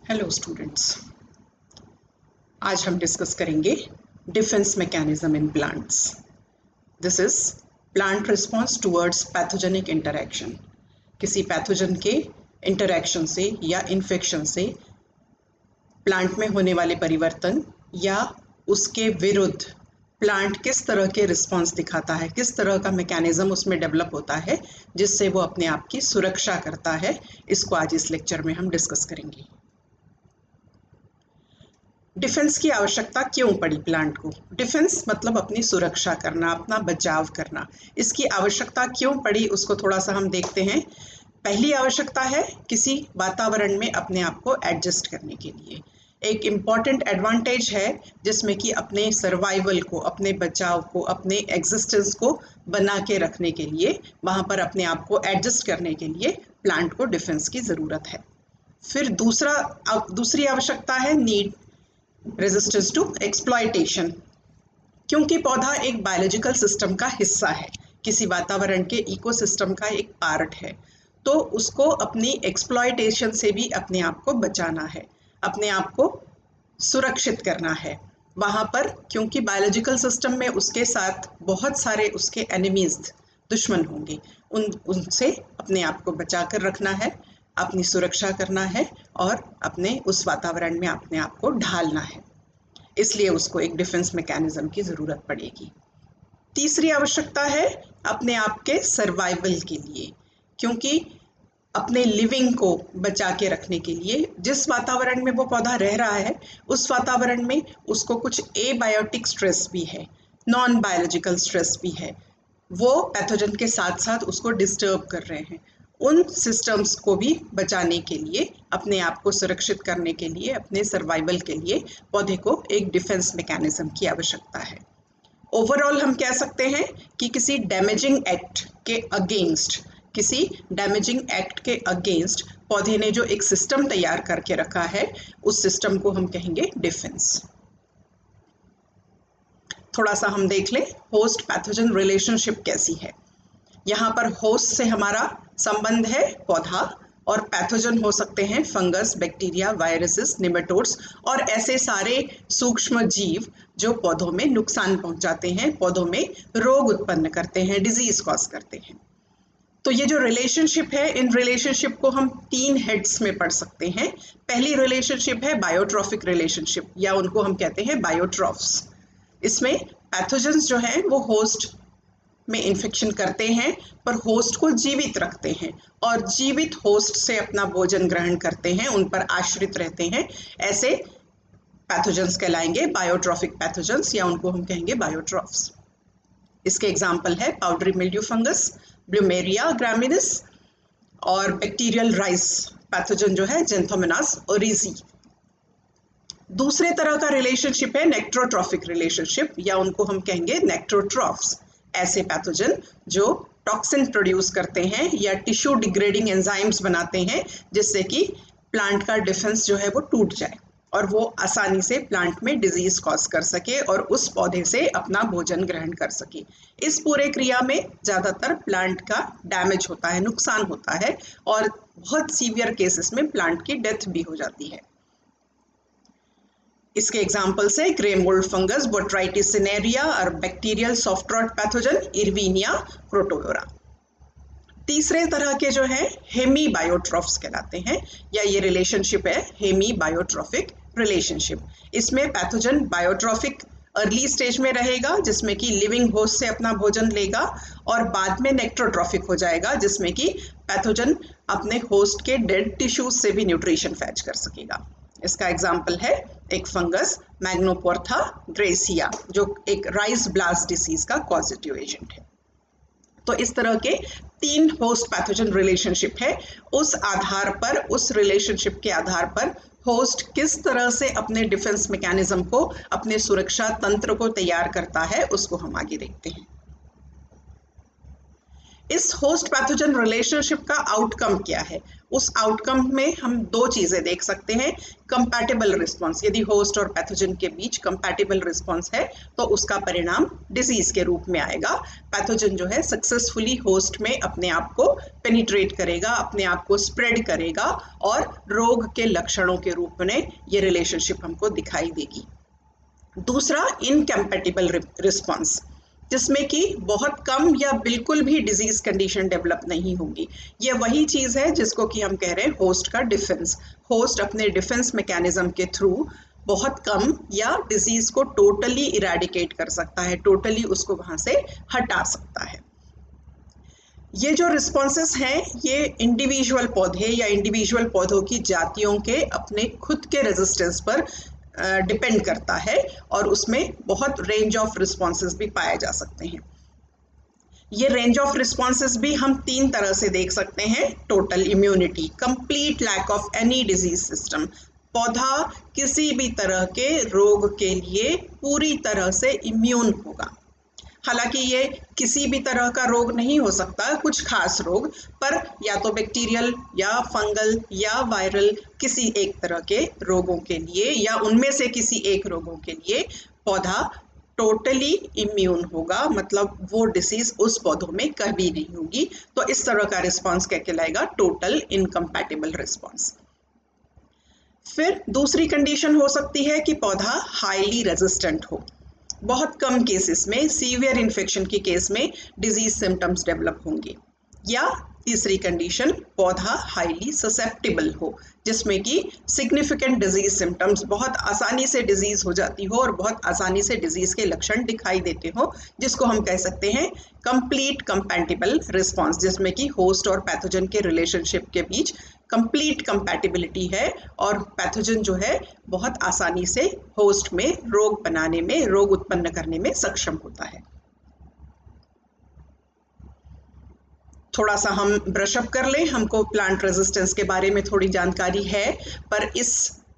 Hello students, आज हम discuss करेंगे defence mechanism in plants. This is plant response towards pathogenic interaction. किसी pathogen के इंटरैक्शन से या इन्फेक्शन से प्लांट में होने वाले परिवर्तन या उसके विरुद्ध प्लांट किस तरह के रिस्पॉन्स दिखाता है, किस तरह का मैकेनिज्म उसमें डेवलप होता है जिससे वो अपने आप की सुरक्षा करता है। इसको आज इस लेक्चर में हम डिस्कस करेंगे। डिफेंस की आवश्यकता क्यों पड़ी प्लांट को? डिफेंस मतलब अपनी सुरक्षा करना, अपना बचाव करना। इसकी आवश्यकता क्यों पड़ी उसको थोड़ा सा हम देखते हैं। पहली आवश्यकता है किसी वातावरण में अपने आप को एडजस्ट करने के लिए। एक इम्पॉर्टेंट एडवांटेज है जिसमें कि अपने सर्वाइवल को, अपने बचाव को, अपने एग्जिस्टेंस को बना के रखने के लिए, वहाँ पर अपने आप को एडजस्ट करने के लिए प्लांट को डिफेंस की ज़रूरत है। फिर दूसरी आवश्यकता है नीड रेजिस्टेंस टू एक्सप्लॉयटेशन, क्योंकि पौधा एक बायोलॉजिकल सिस्टम का हिस्सा है, किसी वातावरण के इकोसिस्टम का एक पार्ट है, तो उसको अपनी एक्सप्लॉयटेशन से भी अपने आप को बचाना है, अपने आप को सुरक्षित करना है वहाँ पर, क्योंकि बायोलॉजिकल सिस्टम में उसके साथ बहुत सारे उसके एनिमीज, दुश्मन होंगे। उनसे अपने आप को बचा कर रखना है, अपनी सुरक्षा करना है और अपने उस वातावरण में अपने आप को ढालना है। इसलिए उसको एक डिफेंस मैकेनिज्म की ज़रूरत पड़ेगी। तीसरी आवश्यकता है अपने आप के सर्वाइवल के लिए, क्योंकि अपने लिविंग को बचा के रखने के लिए जिस वातावरण में वो पौधा रह रहा है उस वातावरण में उसको कुछ एबायोटिक स्ट्रेस भी है, नॉन बायोलॉजिकल स्ट्रेस भी है, वो पैथोजन के साथ साथ उसको डिस्टर्ब कर रहे हैं। उन सिस्टम्स को भी बचाने के लिए, अपने आप को सुरक्षित करने के लिए, अपने सर्वाइवल के लिए पौधे को एक डिफेंस मैकेनिज्म की आवश्यकता है। ओवरऑल हम कह सकते हैं कि किसी डैमेजिंग एक्ट के अगेंस्ट पौधे ने जो एक सिस्टम तैयार करके रखा है उस सिस्टम को हम कहेंगे डिफेंस। थोड़ा सा हम देख लें होस्ट पैथोजन रिलेशनशिप कैसी है। यहाँ पर होस्ट से हमारा संबंध है पौधा, और पैथोजन हो सकते हैं फंगस, बैक्टीरिया, वायरसेस, निमेटोड्स और ऐसे सारे सूक्ष्म जीव जो पौधों में नुकसान पहुंचाते हैं, पौधों में रोग उत्पन्न करते हैं, डिजीज कॉज करते हैं। तो ये जो रिलेशनशिप है, इन रिलेशनशिप को हम 3 हेड्स में पढ़ सकते हैं। पहली रिलेशनशिप है बायोट्रॉफिक रिलेशनशिप, या उनको हम कहते हैं बायोट्रॉफ्स। इसमें पैथोजेंस जो है वो होस्ट में इन्फेक्शन करते हैं पर होस्ट को जीवित रखते हैं और जीवित होस्ट से अपना भोजन ग्रहण करते हैं, उन पर आश्रित रहते हैं। ऐसे पैथोजेंस कहलाएंगे बायोट्रॉफिक पैथोजेंस, या उनको हम कहेंगे बायोट्रॉफ्स। इसके एग्जाम्पल है पाउडरी मिल्ड्यू फंगस, ब्लूमेरिया ग्रामिनिस और बैक्टीरियल राइस पैथोजन जो है जेंथोमोनास ओरिजी। दूसरे तरह का रिलेशनशिप है नेक्ट्रोट्रॉफिक रिलेशनशिप, या उनको हम कहेंगे नेक्ट्रोट्रॉफ्स। ऐसे पैथोजन जो टॉक्सिन प्रोड्यूस करते हैं या टिश्यू डिग्रेडिंग एंजाइम्स बनाते हैं जिससे कि प्लांट का डिफेंस जो है वो टूट जाए और वो आसानी से प्लांट में डिजीज कॉज कर सके और उस पौधे से अपना भोजन ग्रहण कर सके। इस पूरे क्रिया में ज़्यादातर प्लांट का डैमेज होता है, नुकसान होता है, और बहुत सीवियर केसेस में प्लांट की डेथ भी हो जाती है। इसके एग्जाम्पल्स है grey mould fungus, Botrytis cinerea और bacterial soft rot pathogen Erwinia carotovora. तीसरे तरह के जो है हेमी बायोट्रॉफ्स कहलाते हैं, या ये रिलेशनशिप है हेमी बायोट्रॉफिक रिलेशनशिप। इसमें पैथोजन बायोट्रॉफिक अर्ली स्टेज में रहेगा जिसमें कि लिविंग होस्ट से अपना भोजन लेगा, और बाद में नेक्ट्रोट्रॉफिक हो जाएगा जिसमें कि पैथोजन अपने होस्ट के डेड टिश्यूज से भी न्यूट्रिशन फैच कर सकेगा। इसका एग्जाम्पल है एक फंगस मैग्नोपोर्था ग्रेसिया जो एक राइस ब्लास्ट डिसीज का कॉजेटिव एजेंट है। तो इस तरह के 3 होस्ट पैथोजन रिलेशनशिप है। उस आधार पर, उस रिलेशनशिप के आधार पर होस्ट किस तरह से अपने डिफेंस मैकेनिज्म को, अपने सुरक्षा तंत्र को तैयार करता है उसको हम आगे देखते हैं। इस होस्ट पैथोजन रिलेशनशिप का आउटकम क्या है? उस आउटकम में हम दो चीजें देख सकते हैं। कंपैटिबल रिस्पॉन्स, यदि होस्ट और पैथोजन के बीच कंपैटिबल रिस्पॉन्स है तो उसका परिणाम डिजीज के रूप में आएगा। पैथोजन जो है सक्सेसफुली होस्ट में अपने आप को पेनिट्रेट करेगा, अपने आप को स्प्रेड करेगा और रोग के लक्षणों के रूप में ये रिलेशनशिप हमको दिखाई देगी। दूसरा, इनकम्पैटिबल रिस्पॉन्स, जिसमें कि बहुत कम या बिल्कुल भी डिजीज कंडीशन डेवलप नहीं होगी। ये वही चीज है जिसको कि हम कह रहे हैं होस्ट का डिफेंस। होस्ट अपने डिफेंस मैकेनिज्म के थ्रू बहुत कम या डिजीज को टोटली इरेडिकेट कर सकता है, टोटली उसको वहां से हटा सकता है। ये जो रिस्पॉन्सेस हैं ये इंडिविजुअल पौधे या इंडिविजुअल पौधों की जातियों के अपने खुद के रेजिस्टेंस पर डिपेंड करता है और उसमें बहुत रेंज ऑफ रिस्पॉन्सेस भी पाए जा सकते हैं। ये रेंज ऑफ रिस्पॉन्सेस भी हम तीन तरह से देख सकते हैं। Total immunity, complete lack of any disease system, पौधा किसी भी तरह के रोग के लिए पूरी तरह से इम्यून होगा। हालांकि ये किसी भी तरह का रोग नहीं हो सकता, कुछ खास रोग, पर या तो बैक्टीरियल या फंगल या वायरल किसी एक तरह के रोगों के लिए या उनमें से किसी एक रोगों के लिए पौधा टोटली इम्यून होगा, मतलब वो डिसीज उस पौधों में कभी नहीं होगी। तो इस तरह का रिस्पॉन्स क्या कहलाएगा? Total incompatible response. फिर दूसरी कंडीशन हो सकती है कि पौधा हाईली रेजिस्टेंट हो। बहुत कम केसेस में, सीवियर इन्फेक्शन के केस में डिजीज सिम्टम्स डेवलप होंगे। या तीसरी कंडीशन, पौधा हाईली ससेप्टिबल हो, जिसमें कि सिग्निफिकेंट डिजीज सिम्टम्स, बहुत आसानी से डिजीज हो जाती हो और बहुत आसानी से डिजीज के लक्षण दिखाई देते हो, जिसको हम कह सकते हैं कंप्लीट कंपैटिबल रिस्पॉन्स, जिसमें कि होस्ट और पैथोजन के रिलेशनशिप के बीच कंप्लीट कंपैटिबिलिटी है और पैथोजन जो है बहुत आसानी से होस्ट में रोग बनाने में, रोग उत्पन्न करने में सक्षम होता है। थोड़ा सा हम ब्रशअप कर लें। हमको प्लांट रेजिस्टेंस के बारे में थोड़ी जानकारी है, पर इस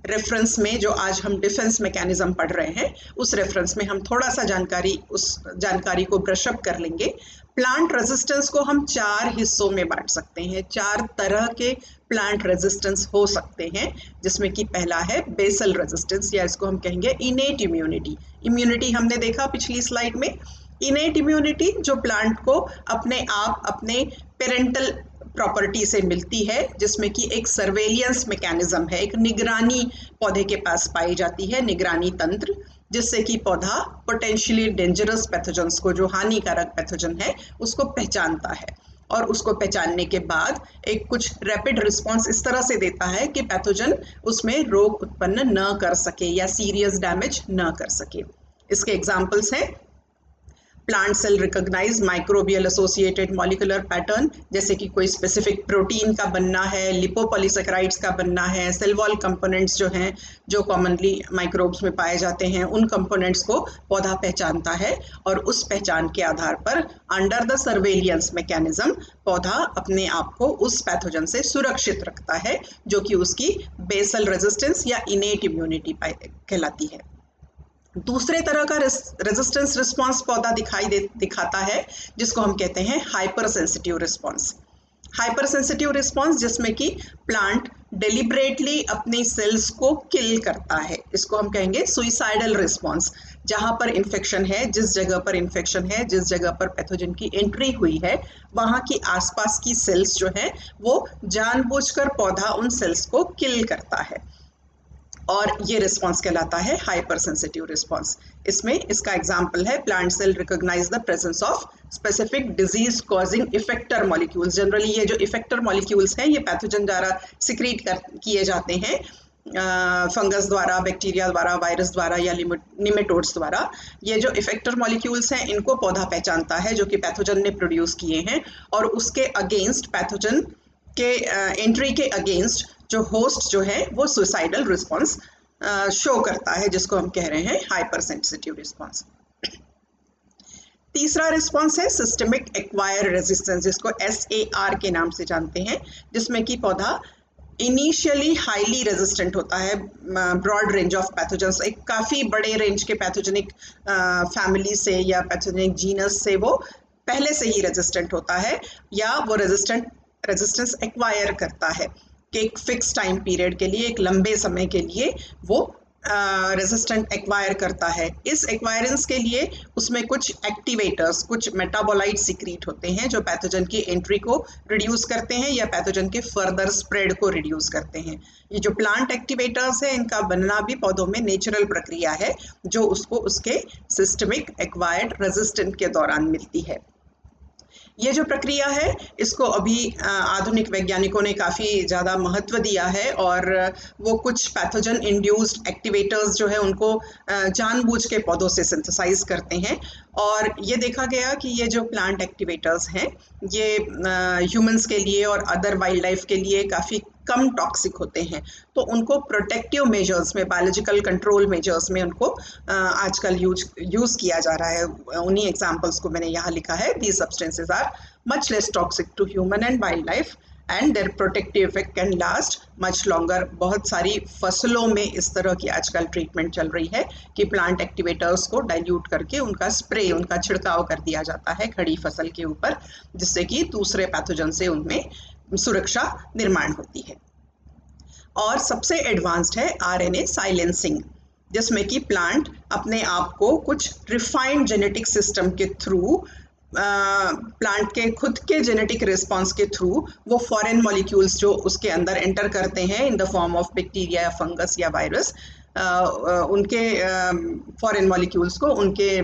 रेफरेंस में जो आज हम डिफेंस मैकेनिज्म पढ़ रहे हैं उस रेफरेंस में हम थोड़ा सा उस जानकारी को ब्रशअप कर लेंगे। प्लांट रेजिस्टेंस को हम चार हिस्सों में बांट सकते हैं। चार तरह के प्लांट रेजिस्टेंस हो सकते हैं, जिसमें कि पहला है बेसल रेजिस्टेंस, या इसको हम कहेंगे इनेट इम्यूनिटी। इम्यूनिटी हमने देखा पिछली स्लाइड में। इनेट इम्यूनिटी जो प्लांट को अपने आप अपने पेरेंटल प्रॉपर्टी से मिलती है, जिसमें कि एक सर्वेलियंस मैकेनिज्म है, एक निगरानी पौधे के पास पाई जाती है, निगरानी तंत्र, जिससे कि पौधा पोटेंशियली डेंजरस पैथोजन्स को, जो हानिकारक पैथोजन है, उसको पहचानता है और उसको पहचानने के बाद एक कुछ रैपिड रिस्पॉन्स इस तरह से देता है कि पैथोजन उसमें रोग उत्पन्न न कर सके या सीरियस डैमेज न कर सके। इसके एग्जाम्पल्स हैं plant cell recognise microbial associated molecular pattern, जैसे कि कोई स्पेसिफिक प्रोटीन का बनना है, लिपोपॉलीसेकेराइड्स का बनना है, सेल वॉल कंपोनेंट्स जो हैं, जो कॉमनली माइक्रोब्स में पाए जाते हैं, उन कंपोनेंट्स को पौधा पहचानता है और उस पहचान के आधार पर अंडर द सर्वेलियंस मैकेनिज्म पौधा अपने आप को उस पैथोजन से सुरक्षित रखता है, जो कि उसकी बेसल रेजिस्टेंस या इनेट इम्यूनिटी कहलाती है। दूसरे तरह का रेजिस्टेंस रिस्पॉन्स पौधा दिखाता है, जिसको हम कहते हैं hyper sensitive response. Hyper sensitive response जिसमें कि प्लांट डेलिबरेटली अपनी सेल्स को किल करता है, इसको हम कहेंगे सुइसाइडल रिस्पॉन्स। जहां पर इन्फेक्शन है, जिस जगह पर इन्फेक्शन है, जिस जगह पर पैथोजन की एंट्री हुई है, वहां की आसपास की सेल्स जो है वो जानबूझकर पौधा उन सेल्स को किल करता है और ये रिस्पॉन्स कहलाता है हाइपर सेंसिटिव रिस्पॉन्स। इसमें इसका एग्जाम्पल है plant cell recognise the presence of specific disease causing effector molecules. Generally ये जो इफेक्टर मॉलिक्यूल्स हैं ये पैथोजन द्वारा सिक्रीट किए जाते हैं, फंगस द्वारा, बैक्टीरिया द्वारा, वायरस द्वारा या निमेटोड्स द्वारा। ये जो इफेक्टर मॉलिक्यूल्स हैं इनको पौधा पहचानता है, जो कि पैथोजन ने प्रोड्यूस किए हैं, और उसके अगेंस्ट, पैथोजन के एंट्री के अगेंस्ट जो होस्ट जो है वो सुसाइडल रिस्पॉन्स शो करता है, जिसको हम कह रहे हैं हाइपर सेंसिटिव रिस्पॉन्स। तीसरा रिस्पॉन्स है सिस्टमिक एक्वायर रेजिस्टेंस, जिसको SAR के नाम से जानते हैं, जिसमें कि पौधा इनिशियली हाईली रेजिस्टेंट होता है ब्रॉड रेंज ऑफ पैथोजेंस, एक काफ़ी बड़े रेंज के पैथोजेनिक फैमिली से या पैथोजेनिक जीनस से वो पहले से ही रेजिस्टेंट होता है या वो रेजिस्टेंस एक्वायर करता है कि एक फिक्स टाइम पीरियड के लिए, एक लंबे समय के लिए वो रेजिस्टेंट एक्वायर करता है। इस एक्वायरेंस के लिए उसमें कुछ एक्टिवेटर्स, कुछ मेटाबोलाइट सिक्रीट होते हैं जो पैथोजन की एंट्री को रिड्यूस करते हैं या पैथोजन के फर्दर स्प्रेड को रिड्यूस करते हैं। ये जो प्लांट एक्टिवेटर्स है, इनका बनना भी पौधों में नेचुरल प्रक्रिया है जो उसको उसके सिस्टमिक एक्वायर्ड रेजिस्टेंट के दौरान मिलती है। ये जो प्रक्रिया है इसको अभी आधुनिक वैज्ञानिकों ने काफ़ी ज़्यादा महत्व दिया है और वो कुछ पैथोजन इंड्यूस्ड एक्टिवेटर्स जो है उनको जानबूझ के पौधों से सिंथेसाइज करते हैं। और ये देखा गया कि ये जो प्लांट एक्टिवेटर्स हैं ये ह्यूमंस के लिए और अदर वाइल्ड लाइफ के लिए काफ़ी कम टॉक्सिक होते हैं, तो उनको प्रोटेक्टिव मेजर्स में, बायोलॉजिकल कंट्रोल मेजर्स में उनको आजकल यूज किया जा रहा है। उन्हीं एग्जांपल्स को मैंने यहाँ लिखा है। These substances are much less toxic to human and wild life and their protective effect can last much longer. बहुत सारी फसलों में इस तरह की आजकल ट्रीटमेंट चल रही है कि प्लांट एक्टिवेटर्स को डाइल्यूट करके उनका स्प्रे, उनका छिड़काव कर दिया जाता है खड़ी फसल के ऊपर, जिससे कि दूसरे पैथोजन से उनमें सुरक्षा निर्माण होती है। और सबसे एडवांस्ड है आरएनए साइलेंसिंग, जिसमें कि प्लांट अपने आप को कुछ रिफाइंड जेनेटिक सिस्टम के थ्रू, प्लांट के खुद के जेनेटिक रिस्पॉन्स के थ्रू वो फॉरेन मॉलिक्यूल्स जो उसके अंदर एंटर करते हैं in the form of bacteria या फंगस या वायरस, उनके फॉरेन मॉलिक्यूल्स को, उनके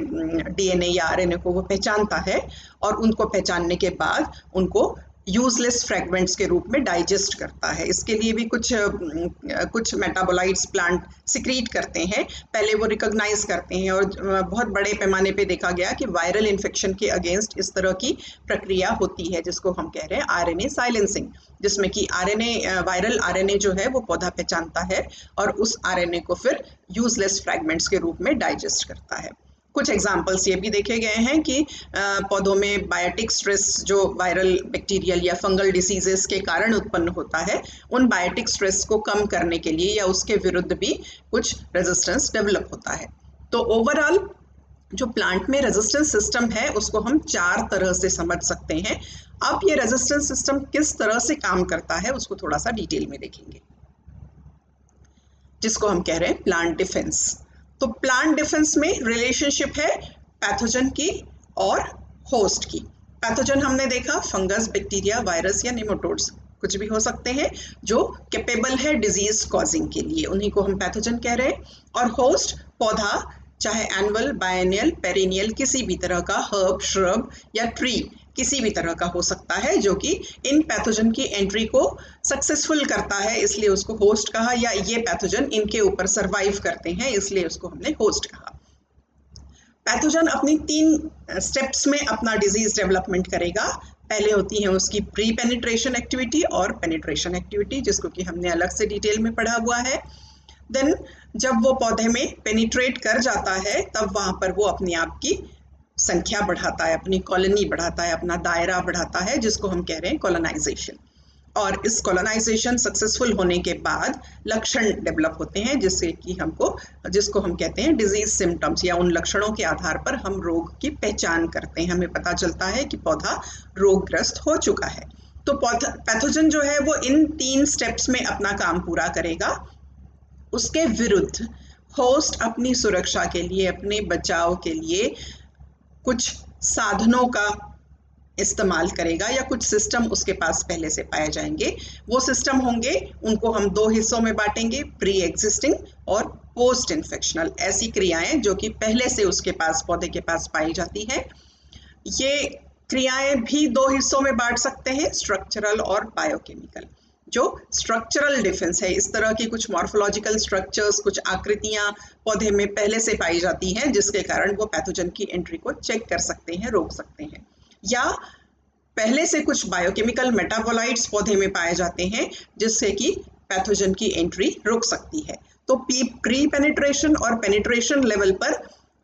डीएनए या आरएनए को वो पहचानता है और उनको पहचानने के बाद उनको यूजलेस फ्रेगमेंट्स के रूप में डाइजेस्ट करता है। इसके लिए भी कुछ मेटाबोलाइट्स प्लांट सिक्रीट करते हैं, पहले वो रिकॉग्नाइज करते हैं। और बहुत बड़े पैमाने पे देखा गया कि वायरल इन्फेक्शन के अगेंस्ट इस तरह की प्रक्रिया होती है जिसको हम कह रहे हैं आरएनए साइलेंसिंग, जिसमें कि आरएनए, वायरल आरएनए जो है वो पौधा पहचानता है और उस आरएनए को फिर यूजलेस फ्रेगमेंट्स के रूप में डाइजेस्ट करता है। कुछ एग्जाम्पल्स ये भी देखे गए हैं कि पौधों में बायोटिक स्ट्रेस जो वायरल, बैक्टीरियल या फंगल डिसीजेस के कारण उत्पन्न होता है, उन बायोटिक स्ट्रेस को कम करने के लिए या उसके विरुद्ध भी कुछ रेजिस्टेंस डेवलप होता है। तो ओवरऑल जो प्लांट में रेजिस्टेंस सिस्टम है उसको हम 4 तरह से समझ सकते हैं। अब ये रेजिस्टेंस सिस्टम किस तरह से काम करता है उसको थोड़ा सा डिटेल में देखेंगे, जिसको हम कह रहे हैं प्लांट डिफेंस। तो प्लांट डिफेंस में रिलेशनशिप है पैथोजन की और होस्ट की। पैथोजन हमने देखा फंगस, बैक्टीरिया, वायरस या निमोटोड्स, कुछ भी हो सकते हैं जो कैपेबल है डिजीज कॉजिंग के लिए, उन्हीं को हम पैथोजन कह रहे हैं। और होस्ट पौधा, चाहे एनुअल, बायनियल, पेरिनियल, किसी भी तरह का हर्ब, श्रब या ट्री, किसी भी तरह का हो सकता है जो कि इन पैथोजन की एंट्री को सक्सेसफुल करता है, इसलिए उसको होस्ट कहा। या ये पैथोजन इनके ऊपर सरवाइव करते हैं, इसलिए उसको हमने होस्ट कहा। पैथोजन अपनी 3 स्टेप्स में अपना डिजीज डेवलपमेंट करेगा। पहले होती है उसकी प्री पेनिट्रेशन एक्टिविटी और पेनिट्रेशन एक्टिविटी, जिसको कि हमने अलग से डिटेल में पढ़ा हुआ है। देन जब वो पौधे में पेनिट्रेट कर जाता है तब वहां पर वो अपने आप की संख्या बढ़ाता है, अपनी कॉलोनी बढ़ाता है, अपना दायरा बढ़ाता है, जिसको हम कह रहे हैं कॉलोनाइजेशन। और इस कॉलोनाइजेशन सक्सेसफुल होने के बाद लक्षण डेवलप होते हैं जिसको हम कहते हैं डिजीज सिम्टम्स, या उन लक्षणों के आधार पर हम रोग की पहचान करते हैं, हमें पता चलता है कि पौधा रोगग्रस्त हो चुका है। तो पैथोजन जो है वो इन 3 स्टेप्स में अपना काम पूरा करेगा। उसके विरुद्ध होस्ट अपनी सुरक्षा के लिए, अपने बचाव के लिए कुछ साधनों का इस्तेमाल करेगा या कुछ सिस्टम उसके पास पहले से पाए जाएंगे। वो सिस्टम होंगे, उनको हम 2 हिस्सों में बांटेंगे, प्री एग्जिस्टिंग और पोस्ट इन्फेक्शनल। ऐसी क्रियाएं जो कि पहले से उसके पास, पौधे के पास पाई जाती है। ये क्रियाएं भी 2 हिस्सों में बांट सकते हैं, स्ट्रक्चरल और बायोकेमिकल। जो स्ट्रक्चरल डिफेंस है, इस तरह की कुछ मॉर्फोलॉजिकल स्ट्रक्चर्स, कुछ आकृतियां पौधे में पहले से पाई जाती हैं जिसके कारण वो पैथोजन की एंट्री को चेक कर सकते हैं, रोक सकते हैं। या पहले से कुछ बायोकेमिकल मेटाबोलाइट्स पौधे में पाए जाते हैं जिससे कि पैथोजन की एंट्री रुक सकती है। तो प्री पेनिट्रेशन और पेनिट्रेशन लेवल पर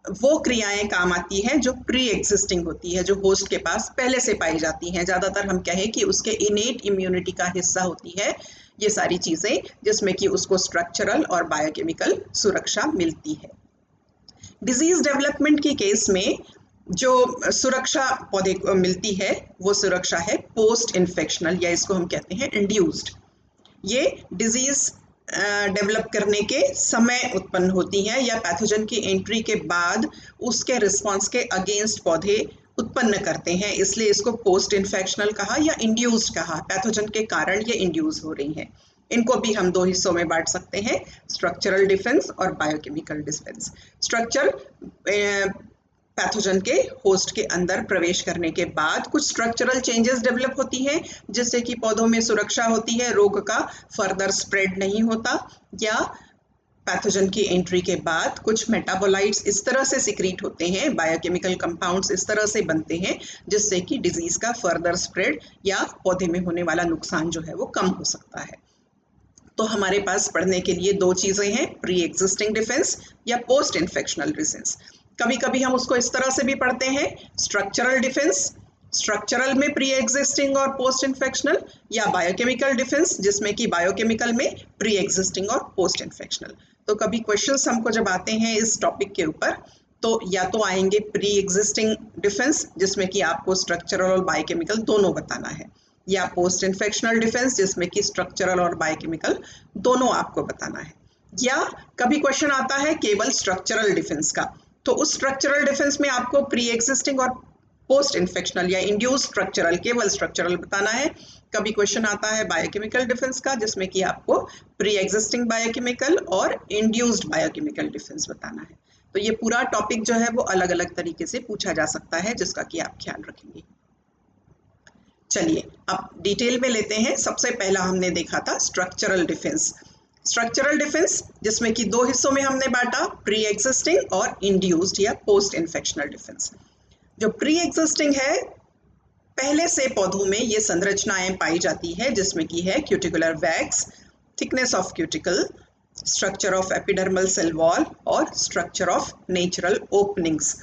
वो क्रियाएं काम आती हैं जो प्री एग्जिस्टिंग होती है, जो होस्ट के पास पहले से पाई जाती हैं। ज़्यादातर हम कहें कि उसके इनेट इम्यूनिटी का हिस्सा होती है ये सारी चीज़ें, जिसमें कि उसको स्ट्रक्चरल और बायोकेमिकल सुरक्षा मिलती है। डिजीज डेवलपमेंट के केस में जो सुरक्षा पौधे को मिलती है वो सुरक्षा है पोस्ट इन्फेक्शनल, या इसको हम कहते हैं इंड्यूस्ड। ये डिजीज डेवलप करने के समय उत्पन्न होती हैं या पैथोजन की एंट्री के बाद उसके रिस्पॉन्स के अगेंस्ट पौधे उत्पन्न करते हैं, इसलिए इसको पोस्ट इन्फेक्शनल कहा या इंड्यूस्ड कहा। पैथोजन के कारण ये इंड्यूस हो रही हैं। इनको भी हम दो हिस्सों में बांट सकते हैं, स्ट्रक्चरल डिफेंस और बायोकेमिकल डिफेंस। स्ट्रक्चर पैथोजन के होस्ट के अंदर प्रवेश करने के बाद कुछ स्ट्रक्चरल चेंजेस डेवलप होती हैं, जिससे कि पौधों में सुरक्षा होती है, रोग का फर्दर स्प्रेड नहीं होता। या पैथोजन की एंट्री के बाद कुछ मेटाबोलाइट्स इस तरह से सिक्रीट होते हैं, बायोकेमिकल कंपाउंड्स इस तरह से बनते हैं, जिससे कि डिजीज का फर्दर स्प्रेड या पौधे में होने वाला नुकसान जो है वो कम हो सकता है। तो हमारे पास पढ़ने के लिए दो चीजें हैं, प्री एग्जिस्टिंग डिफेंस या पोस्ट इन्फेक्शनल डिफेंस। कभी कभी हम उसको इस तरह से भी पढ़ते हैं, स्ट्रक्चरल डिफेंस, स्ट्रक्चरल में प्री एग्जिस्टिंग और पोस्ट इन्फेक्शनल, या बायोकेमिकल डिफेंस जिसमें कि बायोकेमिकल में प्री एग्जिस्टिंग और पोस्ट इन्फेक्शनल। तो कभी क्वेश्चंस हमको जब आते हैं इस टॉपिक के ऊपर, तो या तो आएंगे प्री एग्जिस्टिंग डिफेंस जिसमें कि आपको स्ट्रक्चरल और बायोकेमिकल दोनों बताना है, या पोस्ट इन्फेक्शनल डिफेंस जिसमें कि स्ट्रक्चरल और बायोकेमिकल दोनों आपको बताना है। या कभी क्वेश्चन आता है केवल स्ट्रक्चरल डिफेंस का, तो उस स्ट्रक्चरल डिफेंस में आपको प्री एग्जिस्टिंग और पोस्ट इन्फेक्शनल या इंड्यूस स्ट्रक्चरल, केवल स्ट्रक्चरल बताना है। कभी क्वेश्चन आता है बायोकेमिकल डिफेंस का, जिसमें कि आपको प्री एग्जिस्टिंग बायोकेमिकल और इंड्यूस्ड बायोकेमिकल डिफेंस बताना है। तो ये पूरा टॉपिक जो है वो अलग अलग तरीके से पूछा जा सकता है, जिसका कि आप ख्याल रखेंगे। चलिए अब डिटेल में लेते हैं। सबसे पहला हमने देखा था स्ट्रक्चरल डिफेंस। स्ट्रक्चरल डिफेंस जिसमें कि दो हिस्सों में हमने बांटा, प्री एग्जिस्टिंग और इंड्यूस्ड या पोस्ट इन्फेक्शनल डिफेंस। जो प्री एग्जिस्टिंग है, पहले से पौधों में ये संरचनाएं पाई जाती है, जिसमें की है cuticular wax, thickness of cuticle, structure of epidermal cell wall और स्ट्रक्चर ऑफ नेचुरल ओपनिंग्स।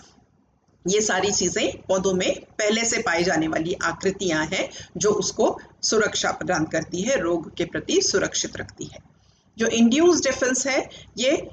ये सारी चीजें पौधों में पहले से पाई जाने वाली आकृतियां हैं, जो उसको सुरक्षा प्रदान करती है, रोग के प्रति सुरक्षित रखती है। जो इंड्यूस्ड डिफेंस है, ये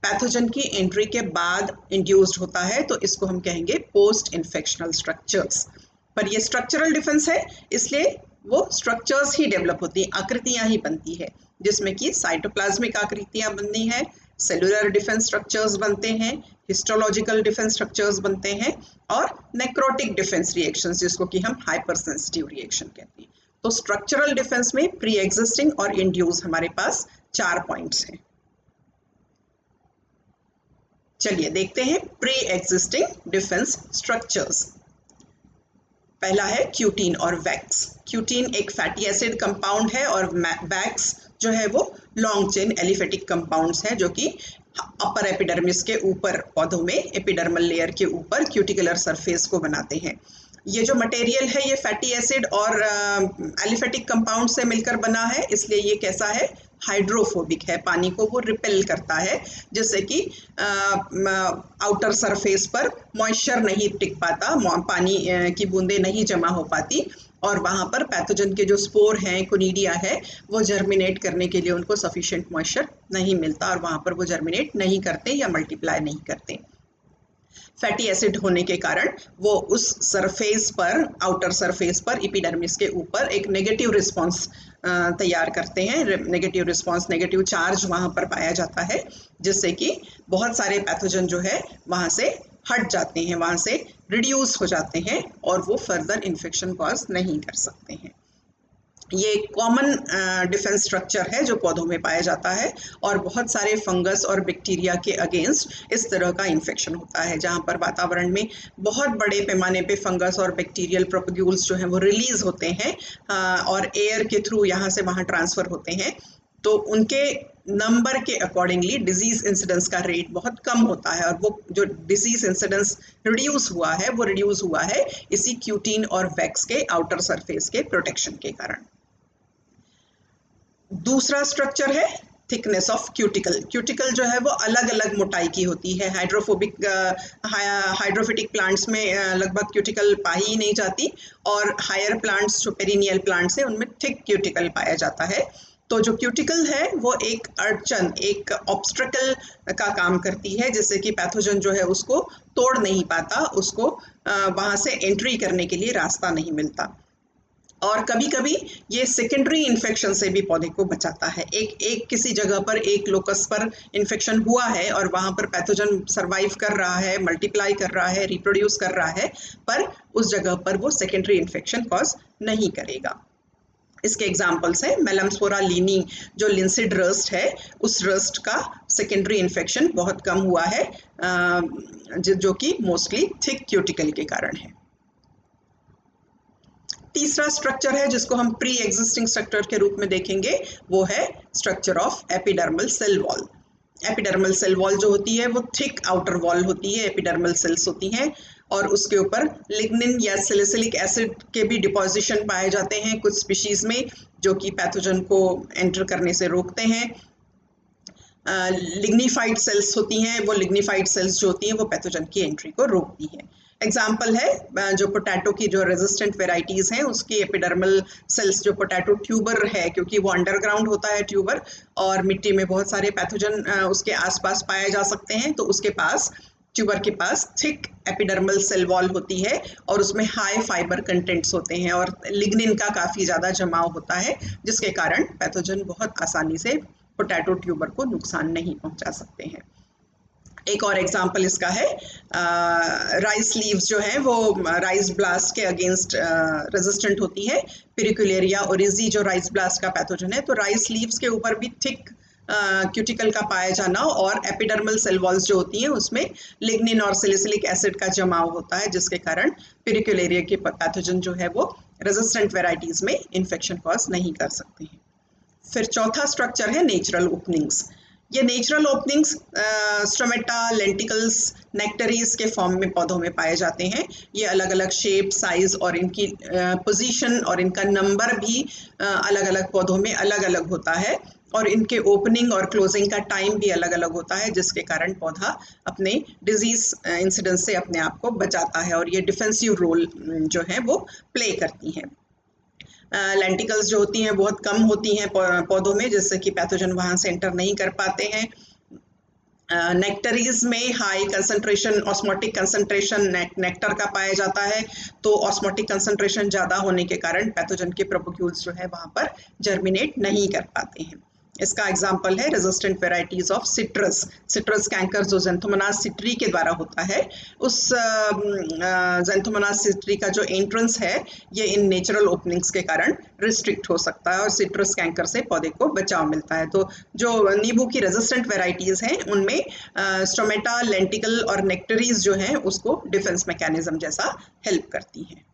पैथोजन की एंट्री के बाद इंड्यूस्ड होता है, तो इसको हम कहेंगे पोस्ट इन्फेक्शनल स्ट्रक्चर्स। पर ये स्ट्रक्चरल डिफेंस है, इसलिए वो स्ट्रक्चर्स ही डेवलप होती हैं, आकृतियां ही बनती है, जिसमें कि साइटोप्लाज्मिक आकृतियां बनती हैं, सेलुलर डिफेंस स्ट्रक्चर्स बनते हैं, हिस्टोलॉजिकल डिफेंस स्ट्रक्चर्स बनते हैं और नेक्रोटिक डिफेंस रिएक्शंस, जिसको कि हम हाइपर सेंसिटिव रिएक्शन कहते हैं। तो स्ट्रक्चरल डिफेंस में प्री एग्जिस्टिंग और इंड्यूस हमारे पास 4 पॉइंट्स हैं। चलिए देखते हैं प्री एग्जिस्टिंग डिफेंस स्ट्रक्चर्स। पहला है क्यूटीन और वैक्स। क्यूटीन एक फैटी एसिड कंपाउंड है और वैक्स जो है वो लॉन्ग चेन एलिफेटिक कंपाउंड्स हैं, जो कि अपर एपिडर्मिस के ऊपर, पौधों में एपिडर्मल लेयर के ऊपर क्यूटिकुलर सरफेस को बनाते हैं। ये जो मटेरियल है ये फैटी एसिड और एलिफेटिक कंपाउंड से मिलकर बना है, इसलिए ये कैसा है, हाइड्रोफोबिक है, पानी को वो रिपेल करता है, जिससे कि आउटर सरफेस पर मॉइस्चर नहीं टिक पाता, पानी की बूंदें नहीं जमा हो पाती, और वहाँ पर पैथोजन के जो स्पोर हैं, कोनिडिया है, वो जर्मिनेट करने के लिए उनको सफिशिएंट मॉइस्चर नहीं मिलता और वहाँ पर वो जर्मिनेट नहीं करते या मल्टीप्लाई नहीं करते। फैटी एसिड होने के कारण वो उस सरफेस पर, आउटर सरफेस पर, एपिडर्मिस के ऊपर एक नेगेटिव रिस्पॉन्स तैयार करते हैं। नेगेटिव रिस्पॉन्स, नेगेटिव चार्ज वहाँ पर पाया जाता है, जिससे कि बहुत सारे पैथोजन जो है वहाँ से हट जाते हैं, वहाँ से रिड्यूस हो जाते हैं और वो फर्दर इन्फेक्शन कॉज नहीं कर सकते हैं। ये एक कॉमन डिफेंस स्ट्रक्चर है जो पौधों में पाया जाता है और बहुत सारे फंगस और बैक्टीरिया के अगेंस्ट इस तरह का इन्फेक्शन होता है, जहाँ पर वातावरण में बहुत बड़े पैमाने पे फंगस और बैक्टीरियल प्रोपेग्यूल्स जो हैं वो रिलीज होते हैं और एयर के थ्रू यहाँ से वहाँ ट्रांसफर होते हैं, तो उनके नंबर के अकॉर्डिंगली डिजीज इंसिडेंस का रेट बहुत कम होता है, और वो जो डिजीज इंसिडेंस रिड्यूस हुआ है इसी क्यूटीन और वैक्स के आउटर सरफेस के प्रोटेक्शन के कारण। दूसरा स्ट्रक्चर है थिकनेस ऑफ क्यूटिकल। क्यूटिकल जो है वो अलग अलग मोटाई की होती है। हाइड्रोफिटिक प्लांट्स में लगभग क्यूटिकल पाई ही नहीं जाती, और हायर प्लांट्स जो पेरिनियल प्लांट्स हैं उनमें थिक क्यूटिकल पाया जाता है। तो जो क्यूटिकल है वो एक अड़चन, एक ऑब्स्ट्रकल का काम करती है, जिससे कि पैथोजन जो है उसको तोड़ नहीं पाता, उसको वहां से एंट्री करने के लिए रास्ता नहीं मिलता। और कभी कभी ये सेकेंडरी इन्फेक्शन से भी पौधे को बचाता है। एक किसी जगह पर एक लोकस पर इन्फेक्शन हुआ है और वहां पर पैथोजन सरवाइव कर रहा है, मल्टीप्लाई कर रहा है, रिप्रोड्यूस कर रहा है, पर उस जगह पर वो सेकेंडरी इन्फेक्शन कॉज नहीं करेगा। इसके एग्जाम्पल्स है मेलमस्पोरा लीनी, जो लिंसिड रस्ट है, उस रस्ट का सेकेंडरी इन्फेक्शन बहुत कम हुआ है, जो कि मोस्टली थिक क्यूटिकल के कारण है। तीसरा स्ट्रक्चर है जिसको हम प्री एग्जिस्टिंग स्ट्रक्चर के रूप में देखेंगे, वो है structure of epidermal cell wall. Epidermal cell wall जो होती है वो थिक आउटर वॉल होती है, एपिडर्मल सेल्स होती हैं, और उसके ऊपर लिग्निन या सैलिसिलिक एसिड के भी डिपोजिशन पाए जाते हैं कुछ स्पीशीज में, जो कि पैथोजन को एंटर करने से रोकते हैं। लिग्निफाइड सेल्स होती हैं, वो लिग्निफाइड सेल्स जो होती हैं वो पैथोजन की एंट्री को रोकती हैं। एग्जाम्पल है जो पोटैटो की जो रेजिस्टेंट वेराइटीज हैं उसकी एपिडर्मल सेल्स, जो पोटैटो ट्यूबर है, क्योंकि वो अंडरग्राउंड होता है ट्यूबर और मिट्टी में बहुत सारे पैथोजन उसके आसपास पाए जा सकते हैं, तो उसके पास ट्यूबर के पास थिक एपिडर्मल सेल वॉल होती है और उसमें हाई फाइबर कंटेंट्स होते हैं और लिग्निन का काफ़ी ज़्यादा जमाव होता है, जिसके कारण पैथोजन बहुत आसानी से पोटैटो ट्यूबर को नुकसान नहीं पहुंचा सकते हैं। एक और एग्जांपल इसका है, राइस लीव्स जो है वो राइस ब्लास्ट के अगेंस्ट रेजिस्टेंट होती है। पेरिकुलेरिया ओरिजी जो राइस ब्लास्ट का पैथोजन है, तो राइस लीव्स के ऊपर भी थिक क्यूटिकल का पाया जाना और एपिडर्मल सेल वॉल्स जो होती हैं उसमें लिग्निन और सैलिसिलिक एसिड का जमाव होता है, जिसके कारण पेरिकुलेरिया के पैथोजन जो है वो रेजिस्टेंट वेराइटीज में इन्फेक्शन कॉज नहीं कर सकते हैं। फिर चौथा स्ट्रक्चर है नेचुरल ओपनिंग्स। ये नेचुरल ओपनिंग्स स्टोमेटा, लेंटिकल्स, नेक्टरीज के फॉर्म में पौधों में पाए जाते हैं। ये अलग अलग शेप, साइज और इनकी पोजीशन और इनका नंबर भी अलग अलग पौधों में अलग अलग होता है और इनके ओपनिंग और क्लोजिंग का टाइम भी अलग अलग होता है, जिसके कारण पौधा अपने डिजीज इंसिडेंस से अपने आप को बचाता है और ये डिफेंसिव रोल जो है वो प्ले करती हैं। लेंटिकल्स जो होती हैं बहुत कम होती हैं पौधों में, जिससे कि पैथोजन वहां से एंटर नहीं कर पाते हैं। नेक्टरीज में high concentration, osmotic concentration nectar का पाया जाता है, तो ऑस्मोटिक कंसंट्रेशन ज़्यादा होने के कारण पैथोजन के प्रोपोक्यूल्स जो है वहाँ पर जर्मिनेट नहीं कर पाते हैं। इसका एग्जाम्पल है resistant varieties of citrus. Citrus canker जो ज़ैंथोमोनास सिट्री के द्वारा होता है, उस ज़ैंथोमोनास सिट्री का जो एंट्रेंस है ये इन नेचुरल ओपनिंग्स के कारण रिस्ट्रिक्ट हो सकता है और सिट्रस कैंकर से पौधे को बचाव मिलता है। तो जो नींबू की रेजिस्टेंट वेराइटीज हैं उनमें स्टोमेटा, लेंटिकल और नेक्टरीज जो हैं उसको डिफेंस मैकेनिज्म जैसा हेल्प करती हैं।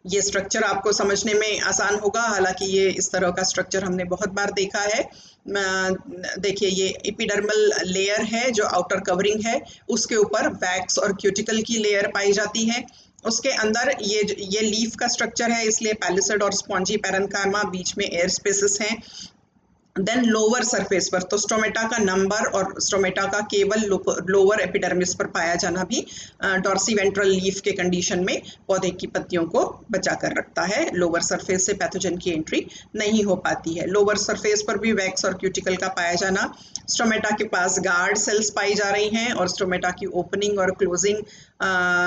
ये स्ट्रक्चर आपको समझने में आसान होगा, हालांकि ये इस तरह का स्ट्रक्चर हमने बहुत बार देखा है। देखिए ये एपिडर्मल लेयर है जो आउटर कवरिंग है, उसके ऊपर वैक्स और क्यूटिकल की लेयर पाई जाती है। उसके अंदर ये लीफ का स्ट्रक्चर है, इसलिए पैलिसड और स्पॉन्जी पैरेन्काइमा, बीच में एयर स्पेसेस हैं। देन लोअर सरफेस पर तो स्टोमेटा का नंबर और स्टोमेटा का केवल लोअर एपिडर्मिस पर पाया जाना भी डॉर्सीवेंट्रल लीफ के कंडीशन में पौधे की पत्तियों को बचा कर रखता है। लोअर सरफेस से पैथोजन की एंट्री नहीं हो पाती है। लोअर सरफेस पर भी वैक्स और क्यूटिकल का पाया जाना, स्टोमेटा के पास गार्ड सेल्स पाई जा रही हैं और स्टोमेटा की ओपनिंग और क्लोजिंग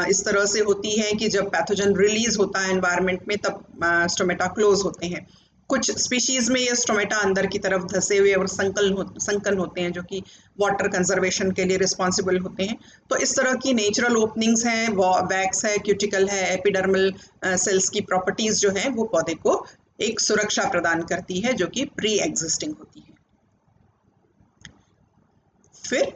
इस तरह से होती है कि जब पैथोजन रिलीज होता है एनवायरनमेंट में तब स्टोमेटा क्लोज होते हैं। कुछ स्पीशीज में ये स्टोमेटा अंदर की तरफ धसे हुए और संकन होते हैं, जो कि वाटर कंजर्वेशन के लिए रिस्पॉन्सिबल होते हैं। तो इस तरह की नेचुरल ओपनिंग्स हैं, वैक्स है, क्यूटिकल है, एपिडर्मल सेल्स की प्रॉपर्टीज जो हैं वो पौधे को एक सुरक्षा प्रदान करती है जो कि प्री एग्जिस्टिंग होती है। फिर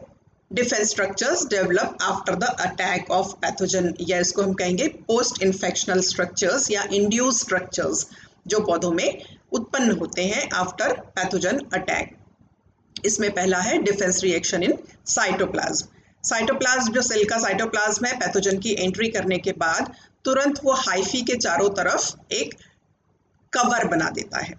defence structures develop after the attack of pathogen, या इसको हम कहेंगे पोस्ट इन्फेक्शनल स्ट्रक्चर्स या इंड्यूस स्ट्रक्चर्स, जो पौधों में उत्पन्न होते हैं आफ्टर पैथोजन अटैक। इसमें पहला है defence reaction in cytoplasm. Cytoplasm जो सेल का साइटोप्लाज्म है, पैथोजन की एंट्री करने के बाद तुरंत वो हाइफी के चारों तरफ एक कवर बना देता है।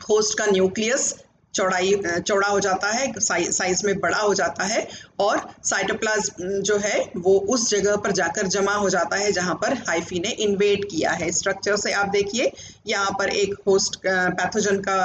होस्ट का न्यूक्लियस चौड़ा हो जाता है, साइज में बड़ा हो जाता है, और साइटोप्लाज्म जो है वो उस जगह पर जाकर जमा हो जाता है जहां पर हाइफी ने इन्वेड किया है। स्ट्रक्चर से आप देखिए, यहाँ पर एक होस्ट पैथोजन का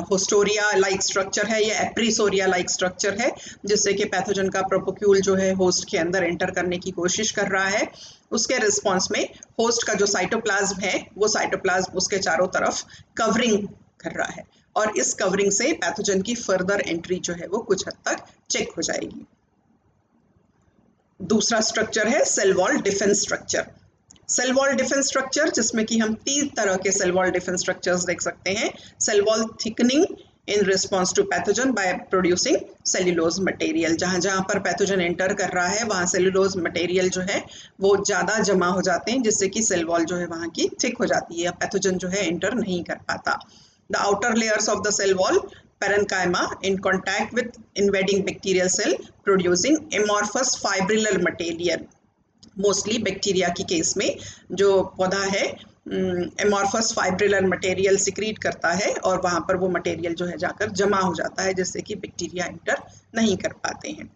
होस्टोरिया लाइक स्ट्रक्चर है या एप्रीसोरिया लाइक स्ट्रक्चर है, जिससे कि पैथोजन का प्रोपोक्यूल जो है होस्ट के अंदर एंटर करने की कोशिश कर रहा है। उसके रिस्पॉन्स में होस्ट का जो साइटोप्लाज्म है वो साइटोप्लाज्म उसके चारों तरफ कवरिंग कर रहा है, और इस कवरिंग से पैथोजन की फर्दर एंट्री जो है वो कुछ हद तक चेक हो जाएगी। दूसरा स्ट्रक्चर है cell wall defence structure. Cell wall defence structure, जिसमें कि हम 3 तरह के सेल वॉल डिफेंस स्ट्रक्चर्स देख सकते हैं। Cell wall thickening in response to pathogen by producing cellulose material, जहां जहां पर पैथोजन एंटर कर रहा है वहां सेल्यूलोज मटेरियल जो है वो ज़्यादा जमा हो जाते हैं, जिससे कि सेल वॉल जो है वहां की थिक हो जाती है, या पैथोजन जो है एंटर नहीं कर पाता। The outer layers of the cell wall parenchyma in contact with invading bacterial cell producing amorphous fibrillary material। Mostly bacteria की केस में जो पौधा है एमॉर्फस फाइब्रिलर मटेरियल सिक्रीट करता है, और वहां पर वो मटेरियल जो है जाकर जमा हो जाता है, जिससे कि बैक्टीरिया एंटर नहीं कर पाते हैं।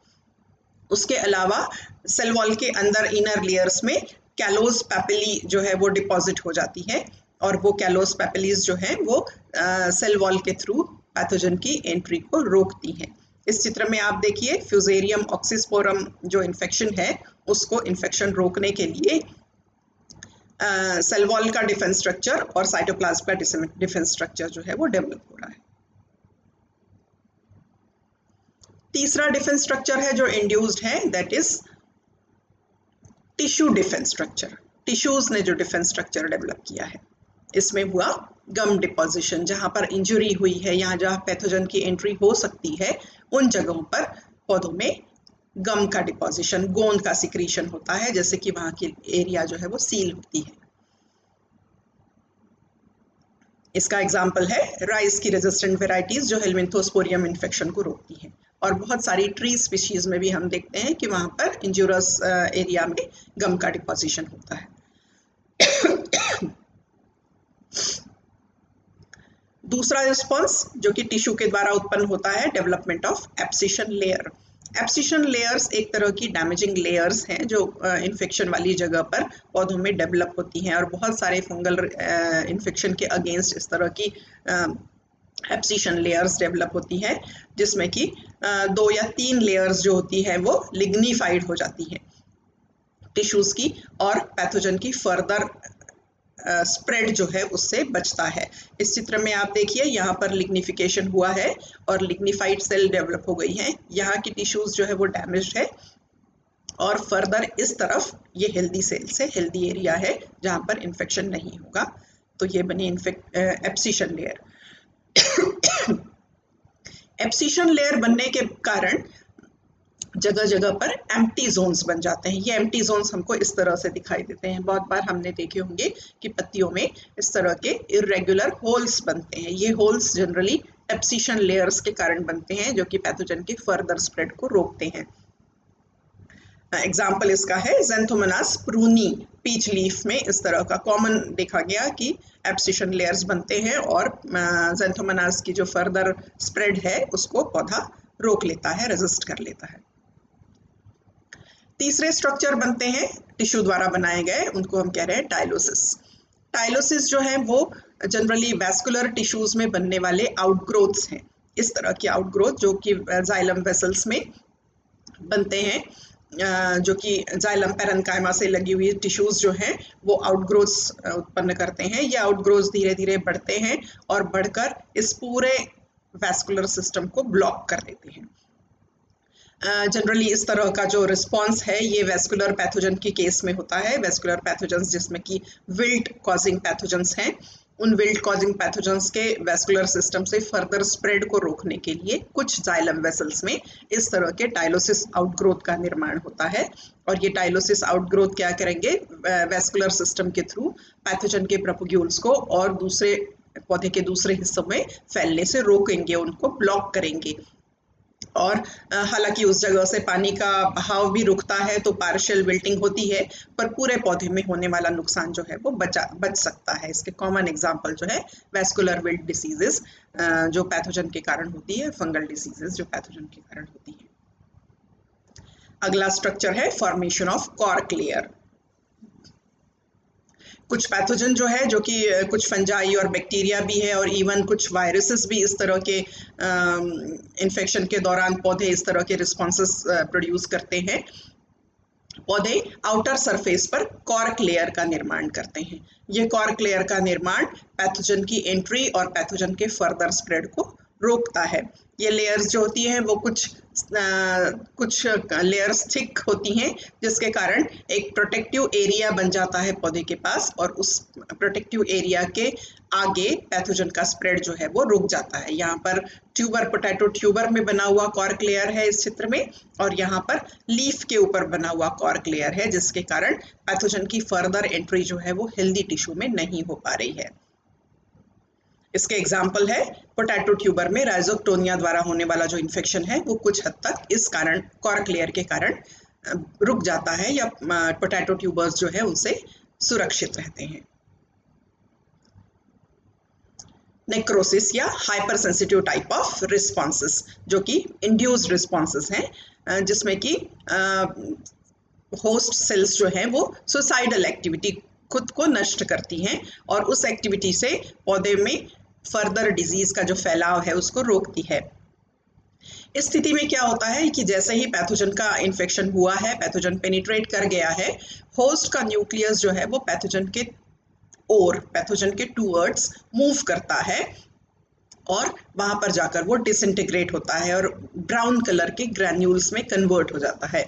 उसके अलावा सेल वॉल के अंदर इनर लेयर्स में कैलोस पैपिली जो है वो डिपॉजिट हो जाती है, और वो कैलोस पैपिलीज जो है वो सेल वॉल के थ्रू पैथोजन की एंट्री को रोकती हैं। इस चित्र में आप देखिए, फ्यूजेरियम ऑक्सीस्पोरम जो इन्फेक्शन है उसको इन्फेक्शन रोकने के लिए सेल वॉल का डिफेंस स्ट्रक्चर और साइटोप्लाज्म का डिफेंस स्ट्रक्चर जो है वो डेवलप हो रहा है। तीसरा डिफेंस स्ट्रक्चर है जो इंड्यूस्ड है, that is tissue defence structure. Tissues ने जो डिफेंस स्ट्रक्चर डेवलप किया है, इसमें हुआ गम डिपोजिशन। जहां पर इंजरी हुई है, यहाँ जहां पैथोजन की एंट्री हो सकती है, उन जगहों पर पौधों में गम का डिपोजिशन, गोंद का सिक्रीशन होता है, जैसे कि वहां की एरिया जो है वो सील होती है। इसका एग्जाम्पल है राइस की रेजिस्टेंट वेराइटीज जो हेलमिंथोस्पोरियम इन्फेक्शन को रोकती हैं, और बहुत सारी ट्री स्पीशीज में भी हम देखते हैं कि वहां पर इंजुरस एरिया में गम का डिपोजिशन होता है। दूसरा रिस्पॉन्स जो कि टिश्यू के द्वारा उत्पन्न होता है, development of abscission layer. Abscission layers एक तरह की डैमेजिंग लेयर्स हैं जो इन्फेक्शन वाली जगह पर पौधों में डेवलप होती हैं, और बहुत सारे फंगल इन्फेक्शन के अगेंस्ट इस तरह की एब्सिशन लेयर्स डेवलप होती हैं, जिसमें कि 2 या 3 लेयर्स जो होती हैं वो लिग्निफाइड हो जाती हैं टिश्यूज की, और पैथोजन की फर्दर स्प्रेड जो है उससे बचता है। इस चित्र में आप देखिए, यहाँ पर लिग्निफिकेशन हुआ है और लिग्निफाइड सेल डेवलप हो गई हैं। यहाँ की टिश्यूज जो है वो डैमेज्ड है, और फर्दर इस तरफ ये हेल्दी सेल से हेल्दी एरिया है जहाँ पर इन्फेक्शन नहीं होगा, तो ये बनी एब्सिशन लेयर। एब्सिशन लेयर बनने के कारण जगह जगह पर एम्प्टी जोन्स बन जाते हैं। ये एम्प्टी जोन्स हमको इस तरह से दिखाई देते हैं। बहुत बार हमने देखे होंगे कि पत्तियों में इस तरह के इरेगुलर होल्स बनते हैं। ये होल्स जनरली एब्सिशन लेयर्स के कारण बनते हैं, जो कि पैथोजन की फर्दर स्प्रेड को रोकते हैं। एग्जाम्पल इसका है ज़ैंथोमोनास प्रूनी। पीच लीफ में इस तरह का कॉमन देखा गया कि एब्सिशन लेयर्स बनते हैं, और ज़ैंथोमोनास की जो फर्दर स्प्रेड है उसको पौधा रोक लेता है, रेजिस्ट कर लेता है। तीसरे स्ट्रक्चर बनते हैं टिश्यू द्वारा बनाए गए, उनको हम कह रहे हैं टाइलोसिस। टाइलोसिस जो है वो जनरली वैस्कुलर टिश्यूज में बनने वाले आउटग्रोथ्स हैं। इस तरह की आउटग्रोथ जो कि जाइलम वेसल्स में बनते हैं, जो कि जाइलम पेरेन्काइमा से लगी हुई टिश्यूज जो हैं वो आउटग्रोथ्स उत्पन्न करते हैं। ये आउटग्रोथ्स धीरे धीरे बढ़ते हैं और बढ़कर इस पूरे वैस्कुलर सिस्टम को ब्लॉक कर देते हैं। जनरली इस तरह का जो रिस्पॉन्स है ये वेस्कुलर पैथोजन की केस में होता है। वेस्कुलर पैथोजन्स जिसमें कि विल्ट कॉजिंग पैथोजन्स हैं, उन विल्ट कॉजिंग पैथोजन्स के वेस्कुलर सिस्टम से फर्दर स्प्रेड को रोकने के लिए कुछ जाइलम वेसल्स में इस तरह के टाइलोसिस आउटग्रोथ का निर्माण होता है। और ये टाइलोसिस आउटग्रोथ क्या करेंगे, वेस्कुलर सिस्टम के थ्रू पैथोजन के प्रोपोग्यूल्स को और दूसरे पौधे के दूसरे हिस्सों में फैलने से रोकेंगे, उनको ब्लॉक करेंगे। और हालांकि उस जगह से पानी का बहाव भी रुकता है तो पार्शियल विल्टिंग होती है, पर पूरे पौधे में होने वाला नुकसान जो है वो बच सकता है। इसके कॉमन एग्जांपल जो है वैस्कुलर विल्ट डिसीजेस जो पैथोजन के कारण होती है, फंगल डिसीजेस जो पैथोजन के कारण होती है। अगला स्ट्रक्चर है फॉर्मेशन ऑफ कॉर्क लेयर। कुछ पैथोजन जो है, जो कि कुछ फंजाई और बैक्टीरिया भी है और इवन कुछ वायरसेस भी इस तरह के इन्फेक्शन के दौरान पौधे इस तरह के रिस्पॉन्सेस प्रोड्यूस करते हैं। पौधे आउटर सरफेस पर कॉर्क लेयर का निर्माण करते हैं। ये कॉर्क लेयर का निर्माण पैथोजन की एंट्री और पैथोजन के फर्दर स्प्रेड को रोकता है। ये लेयर्स जो होती हैं वो कुछ लेयर्स थिक होती हैं, जिसके कारण एक प्रोटेक्टिव एरिया बन जाता है पौधे के पास, और उस प्रोटेक्टिव एरिया के आगे पैथोजन का स्प्रेड जो है वो रुक जाता है। यहाँ पर ट्यूबर, पोटैटो ट्यूबर में बना हुआ कॉर्क लेयर है इस चित्र में, और यहाँ पर लीफ के ऊपर बना हुआ कॉर्क लेयर है, जिसके कारण पैथोजन की फर्दर एंट्री जो है वो हेल्दी टिश्यू में नहीं हो पा रही है। इसके एग्जाम्पल है पोटैटो ट्यूबर में राइजोक्टोनिया द्वारा होने वाला जो इन्फेक्शन है वो कुछ हद तक इस कारण, कॉर्क लेयर के कारण रुक जाता है, या पोटैटो ट्यूबर्स जो है उनसे सुरक्षित रहते हैं। नेक्रोसिस या hyper sensitive type of responses, जो कि इंड्यूस्ड रिस्पॉन्सेस हैं, जिसमें कि होस्ट सेल्स जो हैं वो सुसाइडल एक्टिविटी, खुद को नष्ट करती हैं, और उस एक्टिविटी से पौधे में फर्दर डिजीज का जो फैलाव है उसको रोकती है। इस स्थिति में क्या होता है कि जैसे ही पैथोजन का इन्फेक्शन हुआ है, पैथोजन पेनिट्रेट कर गया है, होस्ट का न्यूक्लियस जो है वो पैथोजन के टूवर्ड्स मूव करता है, और वहां पर जाकर वो डिसइंटीग्रेट होता है और ब्राउन कलर के ग्रैन्यूल्स में कन्वर्ट हो जाता है।